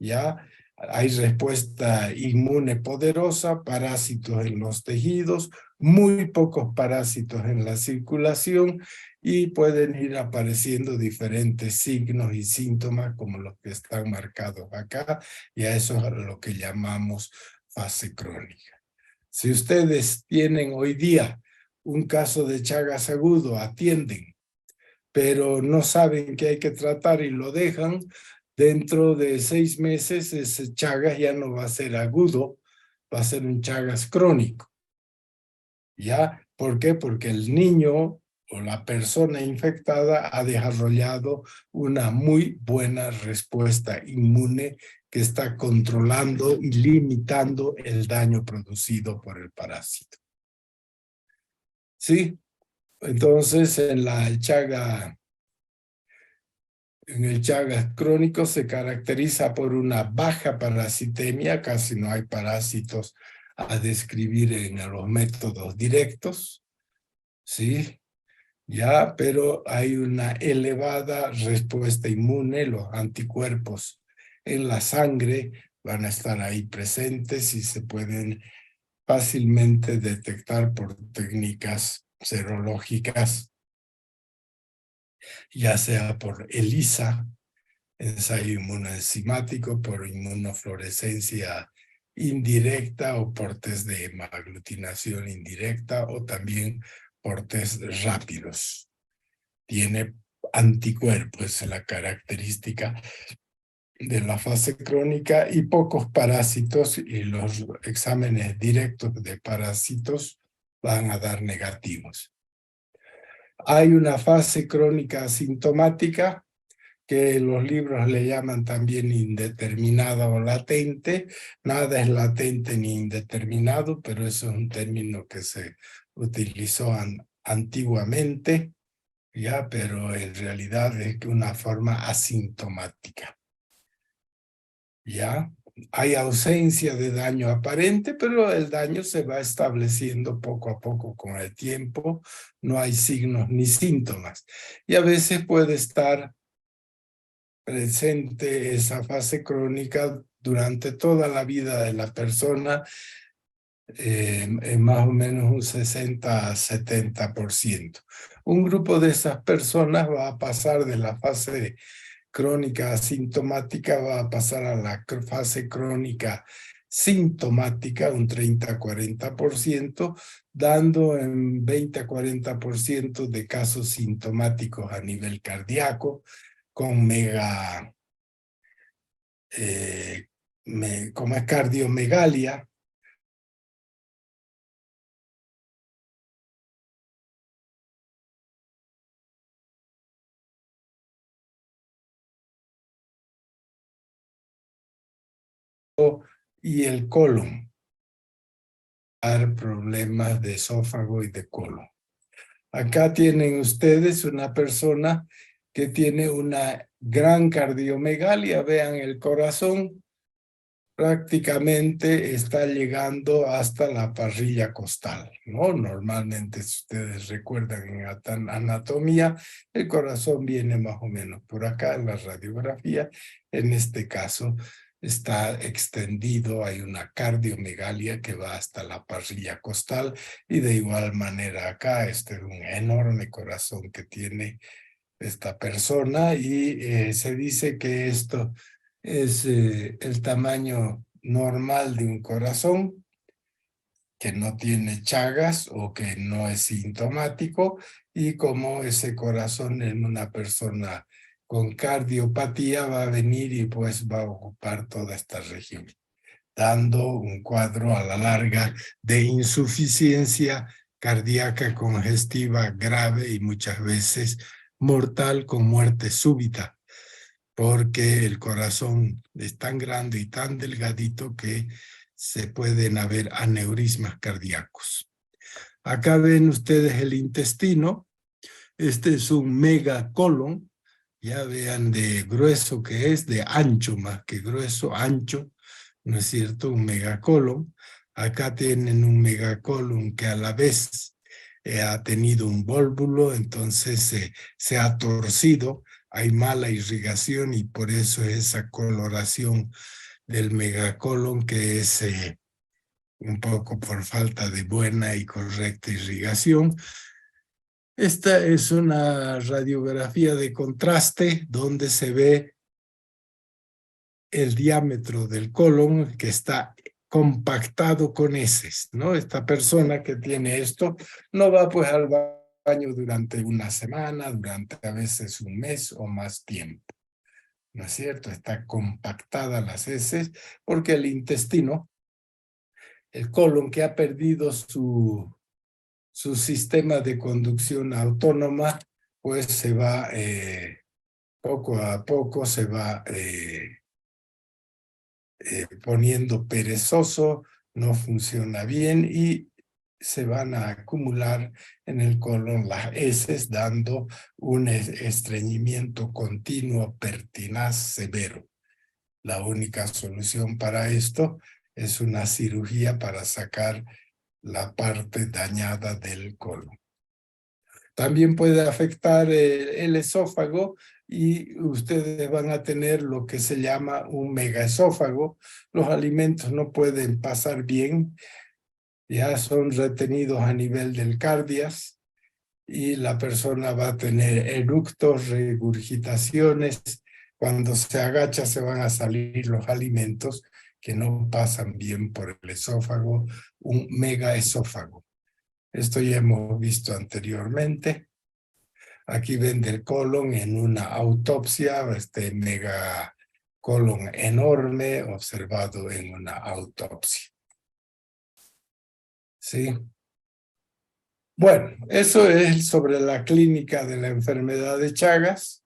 ya hay respuesta inmune poderosa, parásitos en los tejidos, muy pocos parásitos en la circulación, y pueden ir apareciendo diferentes signos y síntomas como los que están marcados acá, y a eso es lo que llamamos fase crónica. Si ustedes tienen hoy día un caso de Chagas agudo, atienden, pero no saben que hay que tratar y lo dejan, dentro de 6 meses ese Chagas ya no va a ser agudo, va a ser un Chagas crónico. ¿Ya? ¿Por qué? Porque el niño o la persona infectada ha desarrollado una muy buena respuesta inmune que está controlando y limitando el daño producido por el parásito. ¿Sí? Entonces, en la Chaga en el Chagas crónico se caracteriza por una baja parasitemia, casi no hay parásitos a describir en los métodos directos, ¿sí? Ya, pero hay una elevada respuesta inmune, los anticuerpos en la sangre van a estar ahí presentes y se pueden fácilmente detectar por técnicas serológicas, ya sea por ELISA, ensayo inmunoenzimático, por inmunofluorescencia indirecta o por test de hemaglutinación indirecta o también por test rápidos. Tiene anticuerpos, es la característica de la fase crónica, y pocos parásitos, y los exámenes directos de parásitos van a dar negativos. Hay una fase crónica asintomática que los libros le llaman también indeterminada o latente. Nada es latente ni indeterminado, pero eso es un término que se utilizó antiguamente, ya, pero en realidad es una forma asintomática. Ya, hay ausencia de daño aparente, pero el daño se va estableciendo poco a poco con el tiempo. No hay signos ni síntomas. Y a veces puede estar presente esa fase crónica durante toda la vida de la persona, en más o menos un 60 a 70%. Un grupo de esas personas va a pasar de la fase crónica asintomática, va a pasar a la fase crónica sintomática, un 30 a 40%, dando en 20 a 40% de casos sintomáticos a nivel cardíaco, con como es cardiomegalia, y el colon, dar problemas de esófago y de colon. Acá tienen ustedes una persona que tiene una gran cardiomegalia. Vean, el corazón prácticamente está llegando hasta la parrilla costal, ¿no? Normalmente, si ustedes recuerdan en anatomía, el corazón viene más o menos por acá en la radiografía. En este caso está extendido, hay una cardiomegalia que va hasta la parrilla costal, y de igual manera acá, este es un enorme corazón que tiene esta persona, y se dice que esto es el tamaño normal de un corazón, que no tiene chagas o que no es sintomático, y como ese corazón en una persona con cardiopatía va a venir y pues va a ocupar toda esta región, dando un cuadro a la larga de insuficiencia cardíaca congestiva grave y muchas veces mortal, con muerte súbita, porque el corazón es tan grande y tan delgadito que se pueden haber aneurismas cardíacos. Acá ven ustedes el intestino. Este es un megacolon. Ya vean de grueso que es, de ancho más que grueso, ancho, ¿no es cierto? Un megacolon. Acá tienen un megacolon que a la vez ha tenido un vólvulo, entonces se ha torcido, hay mala irrigación, y por eso esa coloración del megacolon, que es un poco por falta de buena y correcta irrigación. Esta es una radiografía de contraste donde se ve el diámetro del colon, que está compactado con heces, ¿no? Esta persona que tiene esto no va pues al baño durante una semana, durante a veces un mes o más tiempo, ¿no es cierto? Está compactada las heces porque el intestino, el colon, que ha perdido su sistema de conducción autónoma, pues se va poco a poco, se va poniendo perezoso, no funciona bien, y se van a acumular en el colon las heces, dando un estreñimiento continuo pertinaz severo. La única solución para esto es una cirugía para sacar la parte dañada del colon. También puede afectar el esófago y ustedes van a tener lo que se llama un megaesófago. Los alimentos no pueden pasar bien, ya son retenidos a nivel del cardias y la persona va a tener eructos, regurgitaciones. Cuando se agacha se van a salir los alimentos que no pasan bien por el esófago, un megaesófago. Esto ya hemos visto anteriormente. Aquí ven del colon en una autopsia, este megacolon enorme observado en una autopsia. ¿Sí? Bueno, eso es sobre la clínica de la enfermedad de Chagas.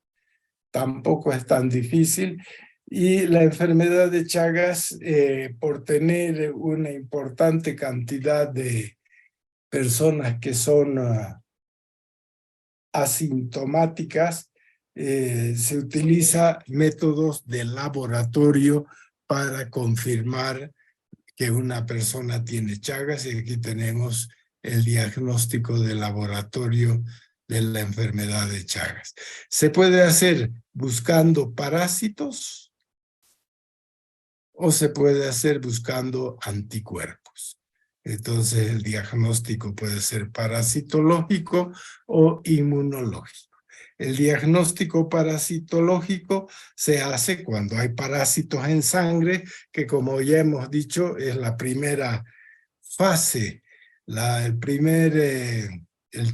Tampoco es tan difícil. Y la enfermedad de Chagas, por tener una importante cantidad de personas que son asintomáticas, se utiliza métodos de laboratorio para confirmar que una persona tiene Chagas, y aquí tenemos el diagnóstico de laboratorio de la enfermedad de Chagas. Se puede hacer buscando parásitos o se puede hacer buscando anticuerpos. Entonces el diagnóstico puede ser parasitológico o inmunológico. El diagnóstico parasitológico se hace cuando hay parásitos en sangre, que como ya hemos dicho es la primera fase, el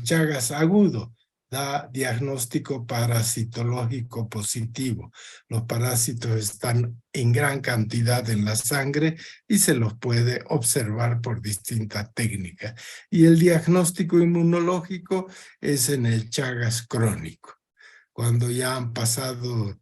Chagas agudo da diagnóstico parasitológico positivo. Los parásitos están en gran cantidad en la sangre y se los puede observar por distintas técnicas. Y el diagnóstico inmunológico es en el Chagas crónico, cuando ya han pasado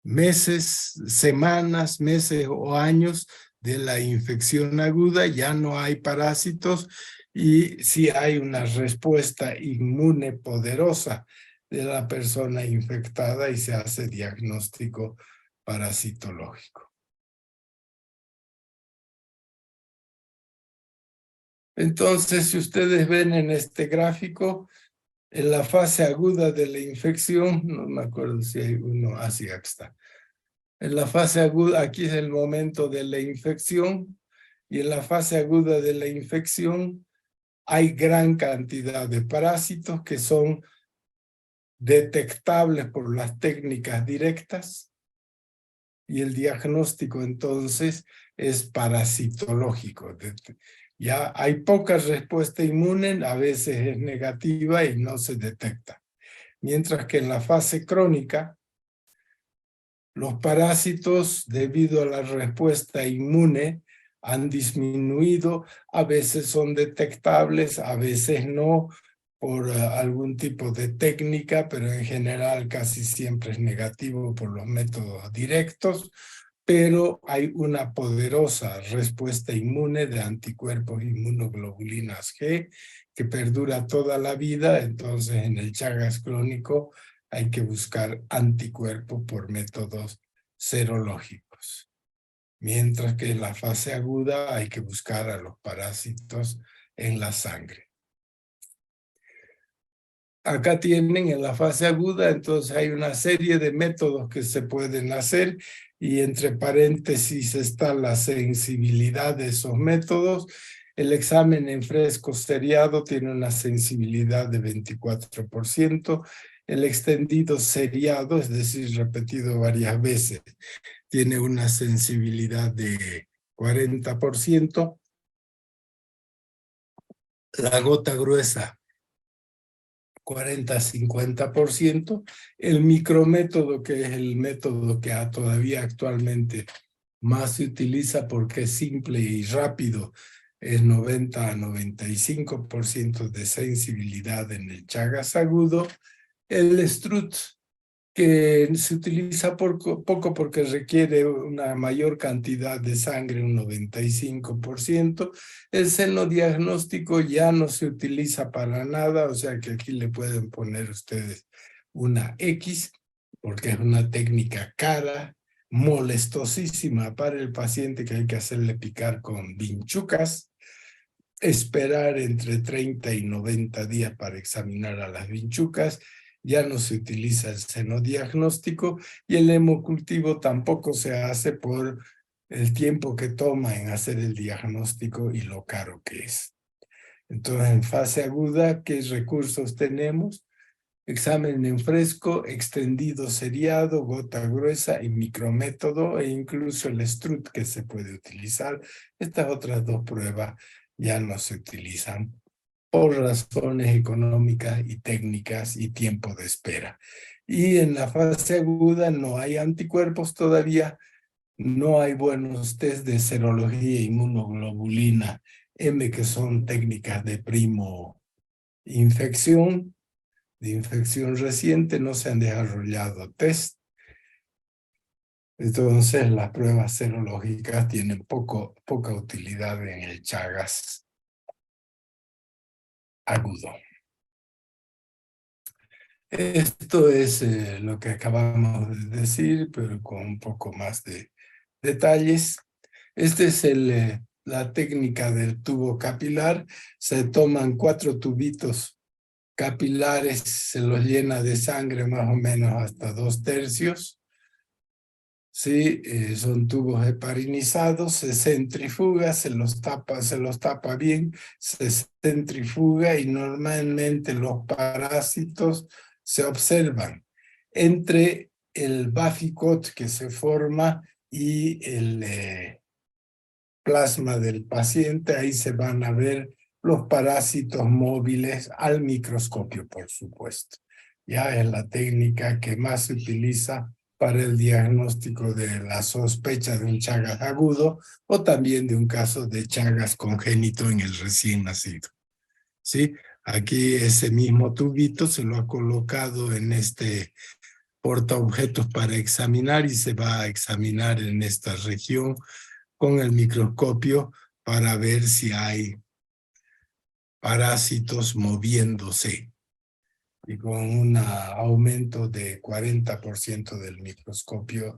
meses, semanas, meses o años de la infección aguda, ya no hay parásitos y sí hay una respuesta inmune poderosa de la persona infectada y se hace diagnóstico parasitológico. Entonces, si ustedes ven en este gráfico, en la fase aguda de la infección, no me acuerdo si hay uno, así aquí está. En la fase aguda, aquí es el momento de la infección, y en la fase aguda de la infección hay gran cantidad de parásitos que son detectables por las técnicas directas, y el diagnóstico entonces es parasitológico. Ya hay poca respuesta inmune, a veces es negativa y no se detecta. Mientras que en la fase crónica, los parásitos, debido a la respuesta inmune, han disminuido, a veces son detectables, a veces no, por algún tipo de técnica, pero en general casi siempre es negativo por los métodos directos, pero hay una poderosa respuesta inmune de anticuerpos inmunoglobulinas G que perdura toda la vida. Entonces en el Chagas crónico hay que buscar anticuerpos por métodos serológicos. Mientras que en la fase aguda hay que buscar a los parásitos en la sangre. Acá tienen en la fase aguda, entonces hay una serie de métodos que se pueden hacer y entre paréntesis está la sensibilidad de esos métodos. El examen en fresco seriado tiene una sensibilidad de 24%. El extendido seriado, es decir, repetido varias veces, tiene una sensibilidad de 40%. La gota gruesa, 40-50%. El micrométodo, que es el método que todavía actualmente más se utiliza porque es simple y rápido, es 90-95% de sensibilidad en el Chagas agudo. El Strut que se utiliza poco porque requiere una mayor cantidad de sangre, un 95%. El seno diagnóstico ya no se utiliza para nada, o sea que aquí le pueden poner ustedes una X, porque es una técnica cara, molestosísima para el paciente, que hay que hacerle picar con vinchucas, esperar entre 30 y 90 días para examinar a las vinchucas. Ya no se utiliza el seno diagnóstico y el hemocultivo tampoco se hace por el tiempo que toma en hacer el diagnóstico y lo caro que es. Entonces, en fase aguda, ¿qué recursos tenemos? Examen en fresco, extendido seriado, gota gruesa y micrométodo, e incluso el Strut que se puede utilizar. Estas otras dos pruebas ya no se utilizan por razones económicas y técnicas y tiempo de espera. Y en la fase aguda no hay anticuerpos todavía, no hay buenos test de serología e inmunoglobulina M, que son técnicas de primo infección, de infección reciente, no se han desarrollado test. Entonces las pruebas serológicas tienen poca utilidad en el Chagas agudo. Esto es lo que acabamos de decir, pero con un poco más de detalles. Esta es la técnica del tubo capilar. Se toman 4 tubitos capilares, se los llena de sangre más o menos hasta 2/3. Sí, son tubos heparinizados, se centrifuga, se los tapa bien, se centrifuga y normalmente los parásitos se observan entre el Baficot que se forma y el plasma del paciente. Ahí se van a ver los parásitos móviles al microscopio, por supuesto. Ya es la técnica que más se utiliza para el diagnóstico de la sospecha de un Chagas agudo o también de un caso de Chagas congénito en el recién nacido. ¿Sí? Aquí ese mismo tubito se lo ha colocado en este portaobjetos para examinar y se va a examinar en esta región con el microscopio para ver si hay parásitos moviéndose. Y con un aumento de 40% del microscopio,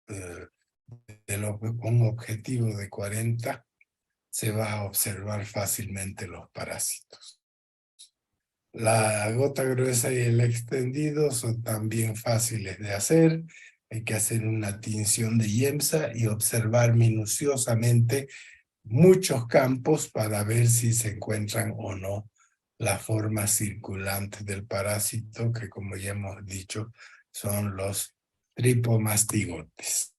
con un objetivo de 40, se va a observar fácilmente los parásitos. La gota gruesa y el extendido son también fáciles de hacer. Hay que hacer una tinción de IEMSA y observar minuciosamente muchos campos para ver si se encuentran o no las formas circulantes del parásito, que como ya hemos dicho, son los tripomastigotes,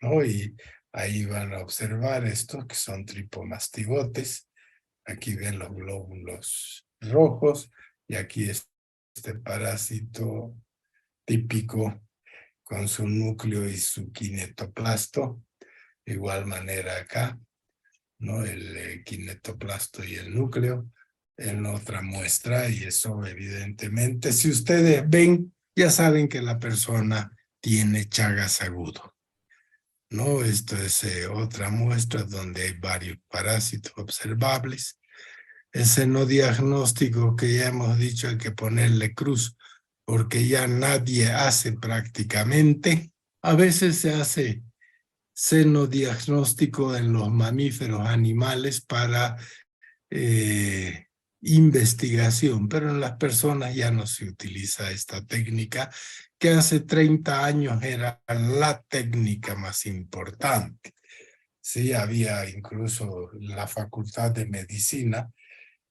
¿no? Y ahí van a observar estos que son tripomastigotes. Aquí ven los glóbulos rojos y aquí este parásito típico con su núcleo y su kinetoplasto. De igual manera acá, ¿no? El kinetoplasto y el núcleo en otra muestra, y eso evidentemente, si ustedes ven, ya saben que la persona tiene Chagas agudo, ¿no? Esto es otra muestra donde hay varios parásitos observables. El seno diagnóstico, que ya hemos dicho, hay que ponerle cruz porque ya nadie hace prácticamente. A veces se hace seno diagnóstico en los mamíferos animales para investigación, pero en las personas ya no se utiliza esta técnica, que hace 30 años era la técnica más importante. Sí, había incluso en la Facultad de Medicina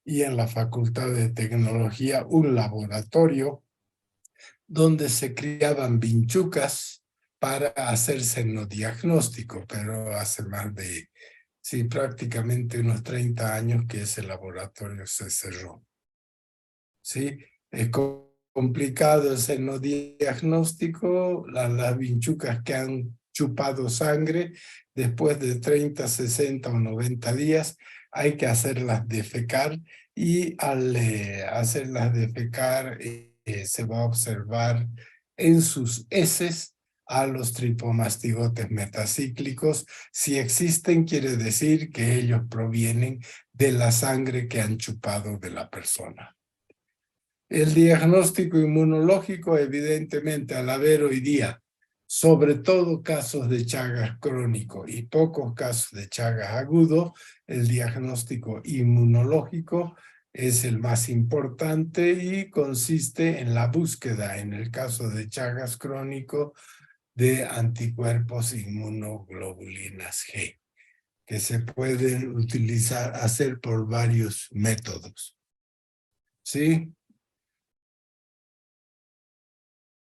y en la Facultad de Tecnología un laboratorio donde se criaban vinchucas para hacer senodiagnóstico, pero hace más de, sí, prácticamente unos 30 años que ese laboratorio se cerró. ¿Sí? Es complicado el senodiagnóstico, las vinchucas que han chupado sangre, después de 30, 60 o 90 días, hay que hacerlas defecar, y al hacerlas defecar se va a observar en sus heces a los tripomastigotes metacíclicos. Si existen, quiere decir que ellos provienen de la sangre que han chupado de la persona. El diagnóstico inmunológico, evidentemente, al haber hoy día, sobre todo casos de Chagas crónico y pocos casos de Chagas agudo, el diagnóstico inmunológico es el más importante y consiste en la búsqueda, en el caso de Chagas crónico, de anticuerpos inmunoglobulinas G, que se pueden hacer por varios métodos. ¿Sí?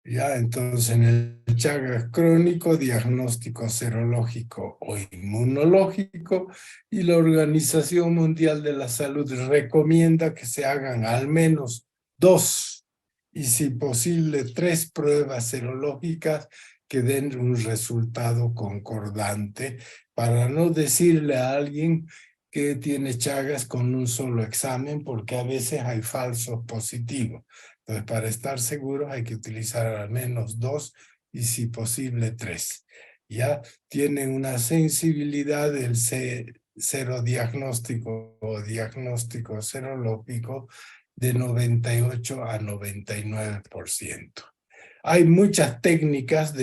Ya, entonces en el Chagas crónico, diagnóstico serológico o inmunológico, y la Organización Mundial de la Salud recomienda que se hagan al menos 2 y si posible 3 pruebas serológicas que den un resultado concordante para no decirle a alguien que tiene Chagas con un solo examen, porque a veces hay falsos positivos. Entonces, para estar seguros hay que utilizar al menos 2 y si posible 3. Ya tienen una sensibilidad del serodiagnóstico o diagnóstico serológico de 98 a 99%. Hay muchas técnicas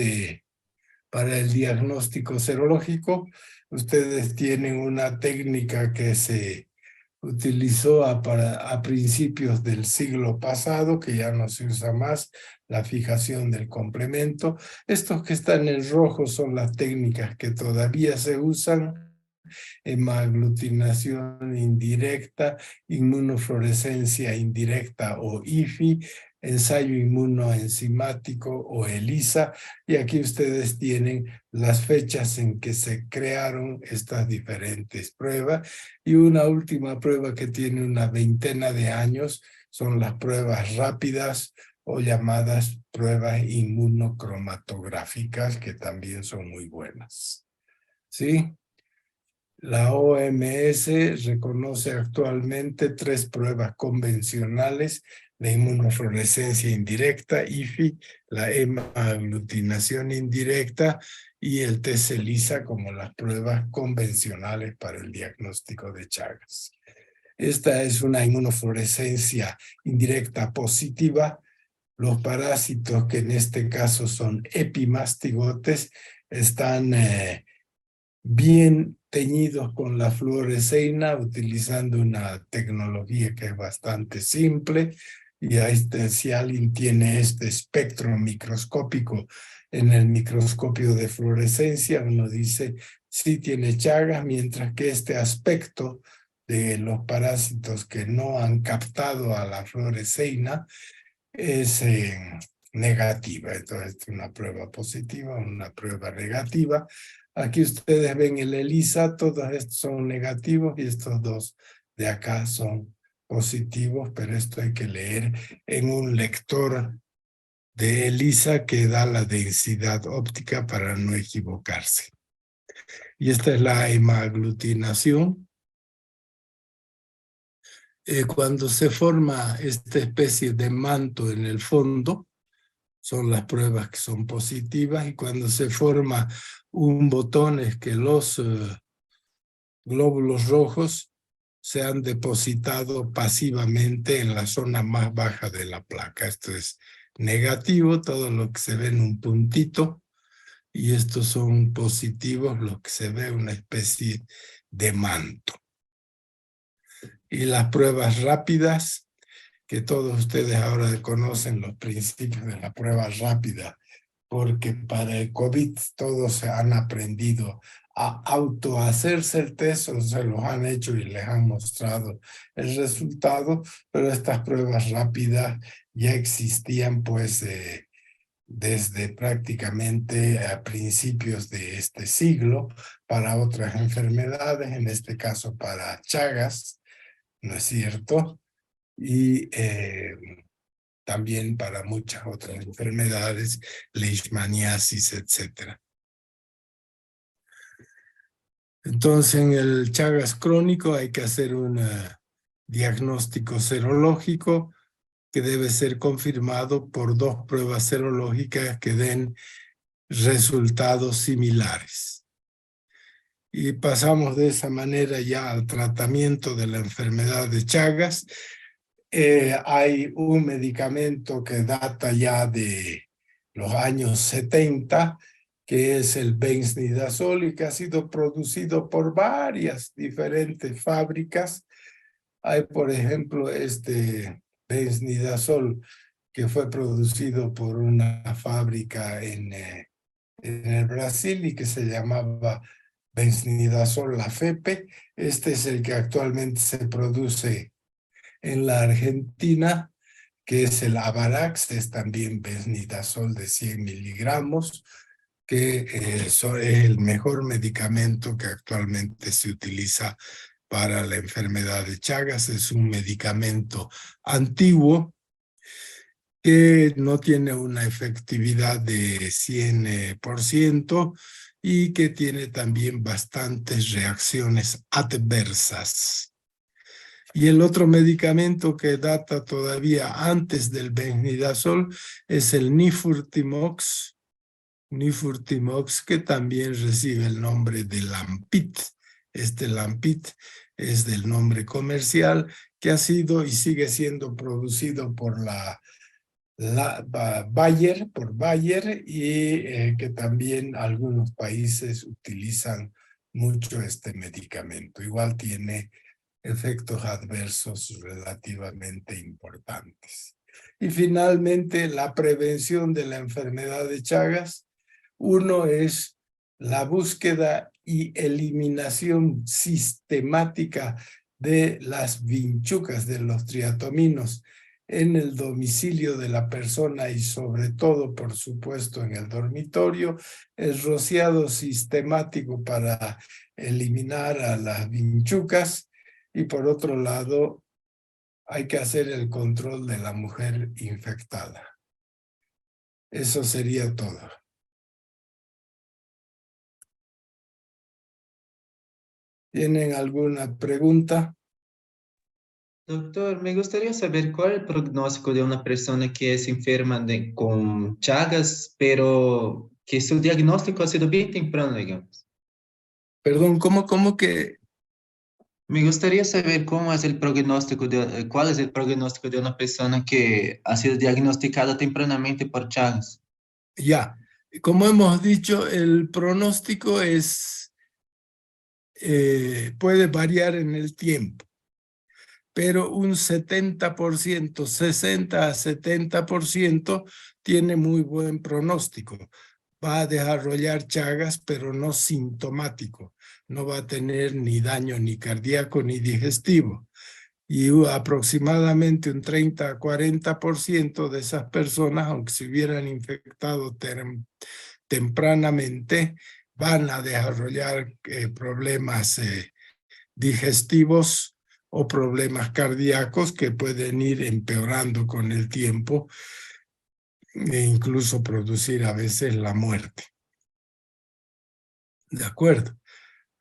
para el diagnóstico serológico. Ustedes tienen una técnica que se utilizó a principios del siglo pasado, que ya no se usa más, la fijación del complemento. Estos que están en rojo son las técnicas que todavía se usan: hemaglutinación indirecta, inmunofluorescencia indirecta o IFI, ensayo inmunoenzimático o ELISA, y aquí ustedes tienen las fechas en que se crearon estas diferentes pruebas, y una última prueba que tiene una veintena de años son las pruebas rápidas o llamadas pruebas inmunocromatográficas, que también son muy buenas. ¿Sí? La OMS reconoce actualmente 3 pruebas convencionales: la inmunofluorescencia indirecta, IFI, la hemaglutinación indirecta y el test ELISA como las pruebas convencionales para el diagnóstico de Chagas. Esta es una inmunofluorescencia indirecta positiva. Los parásitos, que en este caso son epimastigotes, están bien teñidos con la fluoresceína, utilizando una tecnología que es bastante simple. Y si alguien tiene este espectro microscópico en el microscopio de fluorescencia, uno dice sí tiene Chagas, mientras que este aspecto de los parásitos que no han captado a la fluoresceína es negativa. Entonces, una prueba positiva, una prueba negativa. Aquí ustedes ven el ELISA, todos estos son negativos y estos dos de acá son positivos, pero esto hay que leer en un lector de ELISA que da la densidad óptica para no equivocarse. Y esta es la hemaglutinación. Cuando se forma esta especie de manto en el fondo, son las pruebas que son positivas, y cuando se forma un botón es que los glóbulos rojos se han depositado pasivamente en la zona más baja de la placa. Esto es negativo, todo lo que se ve en un puntito, y estos son positivos, lo que se ve una especie de manto. Y las pruebas rápidas, que todos ustedes ahora conocen los principios de la prueba rápida, porque para el COVID todos se han aprendido a autohacerse el test, o se los han hecho y les han mostrado el resultado, pero estas pruebas rápidas ya existían pues desde prácticamente a principios de este siglo para otras enfermedades, en este caso para Chagas, ¿no es cierto? Y también para muchas otras enfermedades, leishmaniasis, etc. Entonces, en el Chagas crónico hay que hacer un diagnóstico serológico que debe ser confirmado por 2 pruebas serológicas que den resultados similares. Y pasamos de esa manera ya al tratamiento de la enfermedad de Chagas. Hay un medicamento que data ya de los años 70, que es el Bensnidazol y que ha sido producido por varias diferentes fábricas. Hay, por ejemplo, este Bensnidazol que fue producido por una fábrica en el Brasil y que se llamaba Bensnidazol La Fepe. Este es el que actualmente se produce en la Argentina, que es el Avarax, es también Bensnidazol de 100 miligramos, que es el mejor medicamento que actualmente se utiliza para la enfermedad de Chagas. Es un medicamento antiguo que no tiene una efectividad de 100% y que tiene también bastantes reacciones adversas. Y el otro medicamento que data todavía antes del Bensnidazol es el Nifurtimox, que también recibe el nombre de Lampit. Este Lampit es del nombre comercial que ha sido y sigue siendo producido por Bayer, y que también algunos países utilizan mucho este medicamento. Igual tiene efectos adversos relativamente importantes. Y finalmente, la prevención de la enfermedad de Chagas. Uno es la búsqueda y eliminación sistemática de las vinchucas, de los triatominos, en el domicilio de la persona y sobre todo, por supuesto, en el dormitorio. El rociado sistemático para eliminar a las vinchucas. Y por otro lado, hay que hacer el control de la mujer infectada. Eso sería todo. ¿Tienen alguna pregunta? Doctor, me gustaría saber cuál es el pronóstico de una persona que es enferma con Chagas, pero que su diagnóstico ha sido bien temprano, digamos. Perdón, ¿cómo que? Me gustaría saber cuál es el pronóstico de una persona que ha sido diagnosticada tempranamente por Chagas. Ya, como hemos dicho, el pronóstico puede variar en el tiempo, pero un 70%, 60 a 70% tiene muy buen pronóstico. Va a desarrollar Chagas, pero no sintomático. No va a tener ni daño ni cardíaco ni digestivo. Y aproximadamente un 30 a 40% de esas personas, aunque se hubieran infectado tempranamente, van a desarrollar problemas digestivos o problemas cardíacos que pueden ir empeorando con el tiempo e incluso producir a veces la muerte. ¿De acuerdo?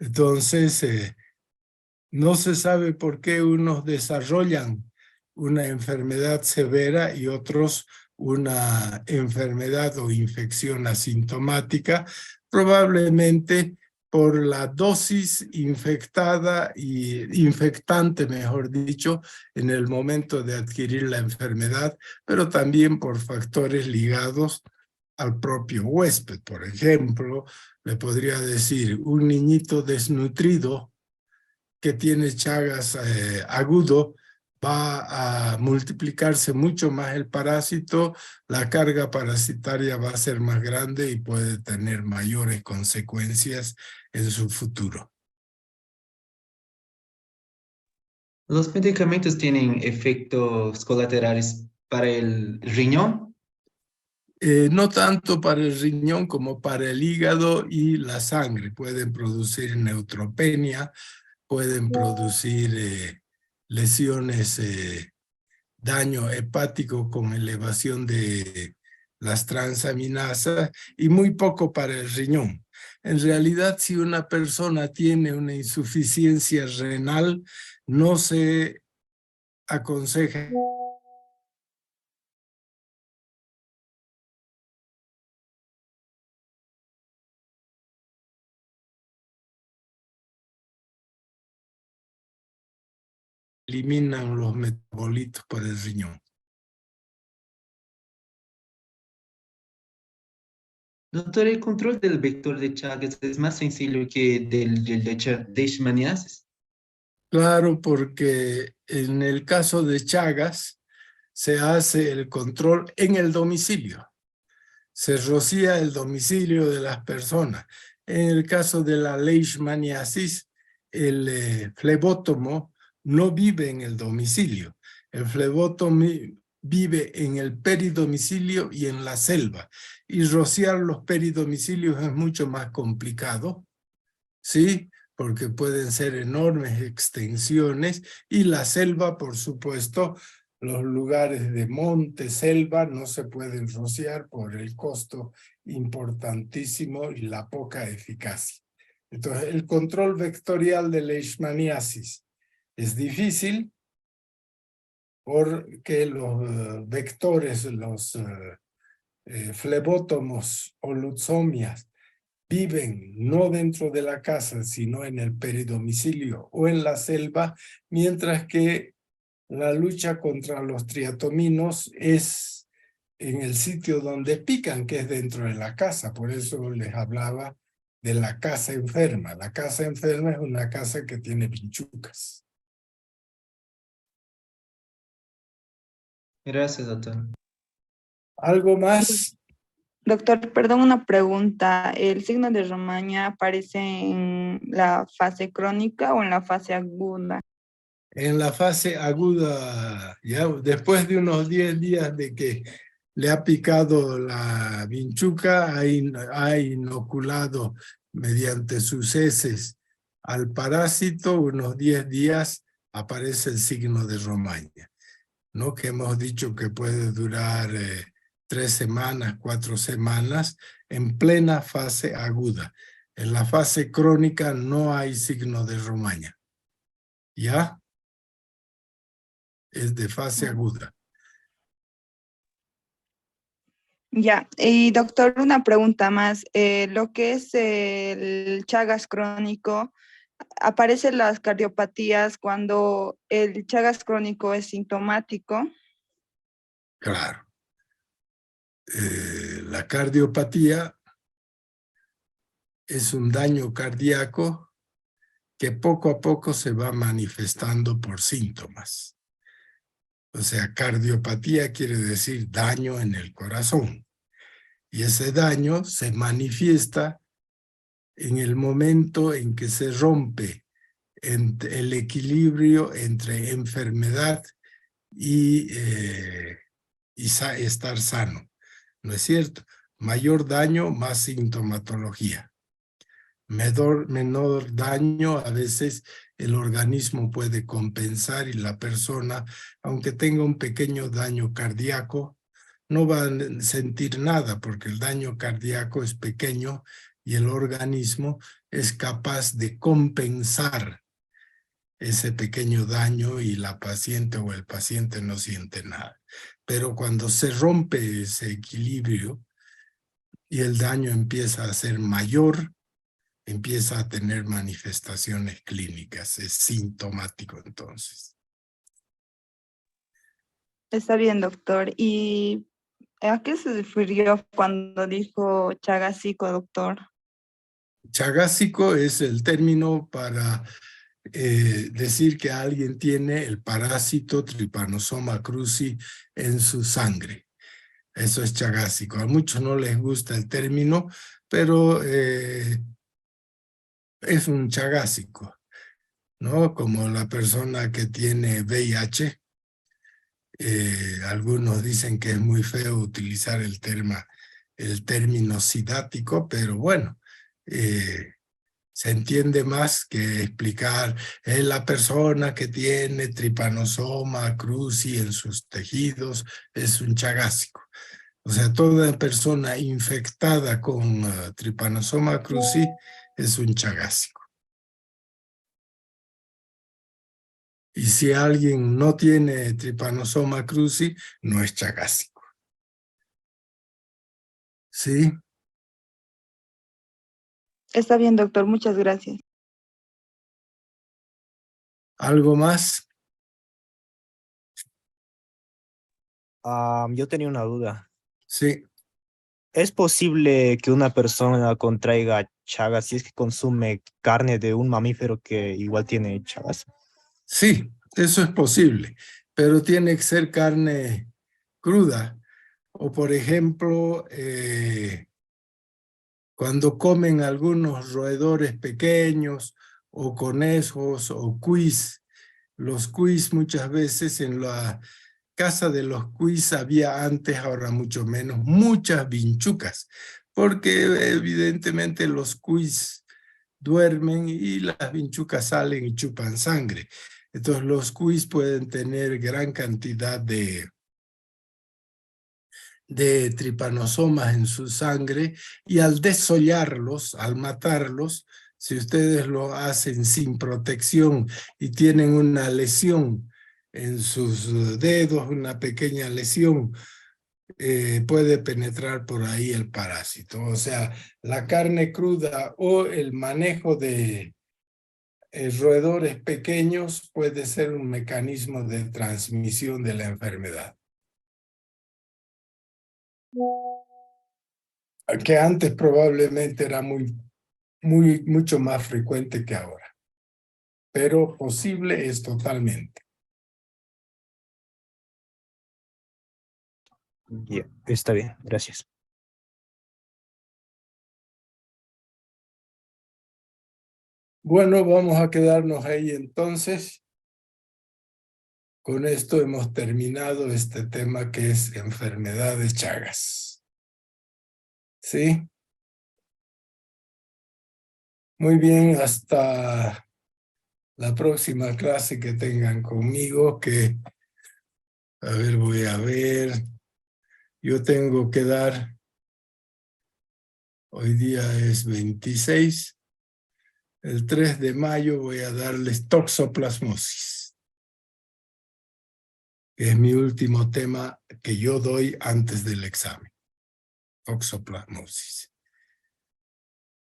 Entonces, no se sabe por qué unos desarrollan una enfermedad severa y otros una enfermedad o infección asintomática, probablemente por la dosis infectada y infectante, mejor dicho, en el momento de adquirir la enfermedad, pero también por factores ligados al propio huésped. Por ejemplo, le podría decir, un niñito desnutrido que tiene Chagas agudo, va a multiplicarse mucho más el parásito, la carga parasitaria va a ser más grande y puede tener mayores consecuencias en su futuro. ¿Los medicamentos tienen efectos colaterales para el riñón? No tanto para el riñón como para el hígado y la sangre. Pueden producir neutropenia, pueden producir lesiones, daño hepático con elevación de las transaminasas y muy poco para el riñón. En realidad, si una persona tiene una insuficiencia renal, no se aconseja eliminan los metabolitos por el riñón. Doctor, ¿el control del vector de Chagas es más sencillo que del de leishmaniasis? Claro, porque en el caso de Chagas se hace el control en el domicilio. Se rocía el domicilio de las personas. En el caso de la leishmaniasis, el flebótomo no vive en el domicilio. El flebótomo vive en el peridomicilio y en la selva. Y rociar los peridomicilios es mucho más complicado, ¿sí? Porque pueden ser enormes extensiones, y la selva, por supuesto, los lugares de monte, selva, no se pueden rociar por el costo importantísimo y la poca eficacia. Entonces, el control vectorial de leishmaniasis es difícil porque los vectores, los flebótomos o luxomias, viven no dentro de la casa, sino en el peridomicilio o en la selva, mientras que la lucha contra los triatominos es en el sitio donde pican, que es dentro de la casa. Por eso les hablaba de la casa enferma. La casa enferma es una casa que tiene vinchucas. Gracias, doctor. ¿Algo más? Doctor, perdón, una pregunta. ¿El signo de Romaña aparece en la fase crónica o en la fase aguda? En la fase aguda, ya después de unos 10 días de que le ha picado la vinchuca, ha inoculado mediante sus heces al parásito, unos 10 días aparece el signo de Romaña, ¿no? Que hemos dicho que puede durar 3 semanas, 4 semanas, en plena fase aguda. En la fase crónica no hay signo de Romaña. ¿Ya? Es de fase aguda. Ya, y doctor, una pregunta más. Lo que es el Chagas crónico, ¿aparecen las cardiopatías cuando el Chagas crónico es sintomático? Claro. La cardiopatía es un daño cardíaco que poco a poco se va manifestando por síntomas. O sea, cardiopatía quiere decir daño en el corazón. Y ese daño se manifiesta en el momento en que se rompe el equilibrio entre enfermedad y estar sano. ¿No es cierto? Mayor daño, más sintomatología. Menor daño, a veces el organismo puede compensar y la persona, aunque tenga un pequeño daño cardíaco, no va a sentir nada porque el daño cardíaco es pequeño y el organismo es capaz de compensar ese pequeño daño y la paciente o el paciente no siente nada. Pero cuando se rompe ese equilibrio y el daño empieza a ser mayor, empieza a tener manifestaciones clínicas, es sintomático entonces. Está bien, doctor. ¿Y a qué se refirió cuando dijo chagásico, doctor? Chagásico es el término para decir que alguien tiene el parásito Trypanosoma cruzi en su sangre. Eso es chagásico. A muchos no les gusta el término, pero es un chagásico, ¿no? Como la persona que tiene VIH. Algunos dicen que es muy feo utilizar el término sidático, pero bueno, se entiende más que explicar, es la persona que tiene Trypanosoma cruzi en sus tejidos, es un chagásico. O sea, toda persona infectada con Trypanosoma cruzi es un chagásico. Y si alguien no tiene Trypanosoma cruzi, no es chagásico. ¿Sí? Está bien, doctor. Muchas gracias. ¿Algo más? Yo tenía una duda. Sí, ¿Es posible que una persona contraiga Chagas si es que consume carne de un mamífero que igual tiene Chagas? sí, eso es posible, pero tiene que ser carne cruda. O por ejemplo, cuando comen algunos roedores pequeños o conejos o cuis, los cuis muchas veces en la casa de los cuis había antes, ahora mucho menos, muchas vinchucas, porque evidentemente los cuis duermen y las vinchucas salen y chupan sangre. Entonces los cuis pueden tener gran cantidad de tripanosomas en su sangre y al desollarlos, al matarlos, si ustedes lo hacen sin protección y tienen una lesión en sus dedos, una pequeña lesión, puede penetrar por ahí el parásito. O sea, la carne cruda o el manejo de roedores pequeños puede ser un mecanismo de transmisión de la enfermedad, que antes probablemente era mucho más frecuente que ahora, pero posible es totalmente. Ya, está bien, gracias. Bueno, vamos a quedarnos ahí entonces. Con esto hemos terminado este tema que es enfermedad de Chagas. ¿Sí? Muy bien, hasta la próxima clase que tengan conmigo, que, a ver, voy a ver, yo tengo que dar, hoy día es 26, el 3 de mayo voy a darles toxoplasmosis, que es mi último tema que yo doy antes del examen, toxoplasmosis.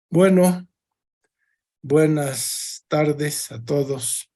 Bueno, buenas tardes a todos.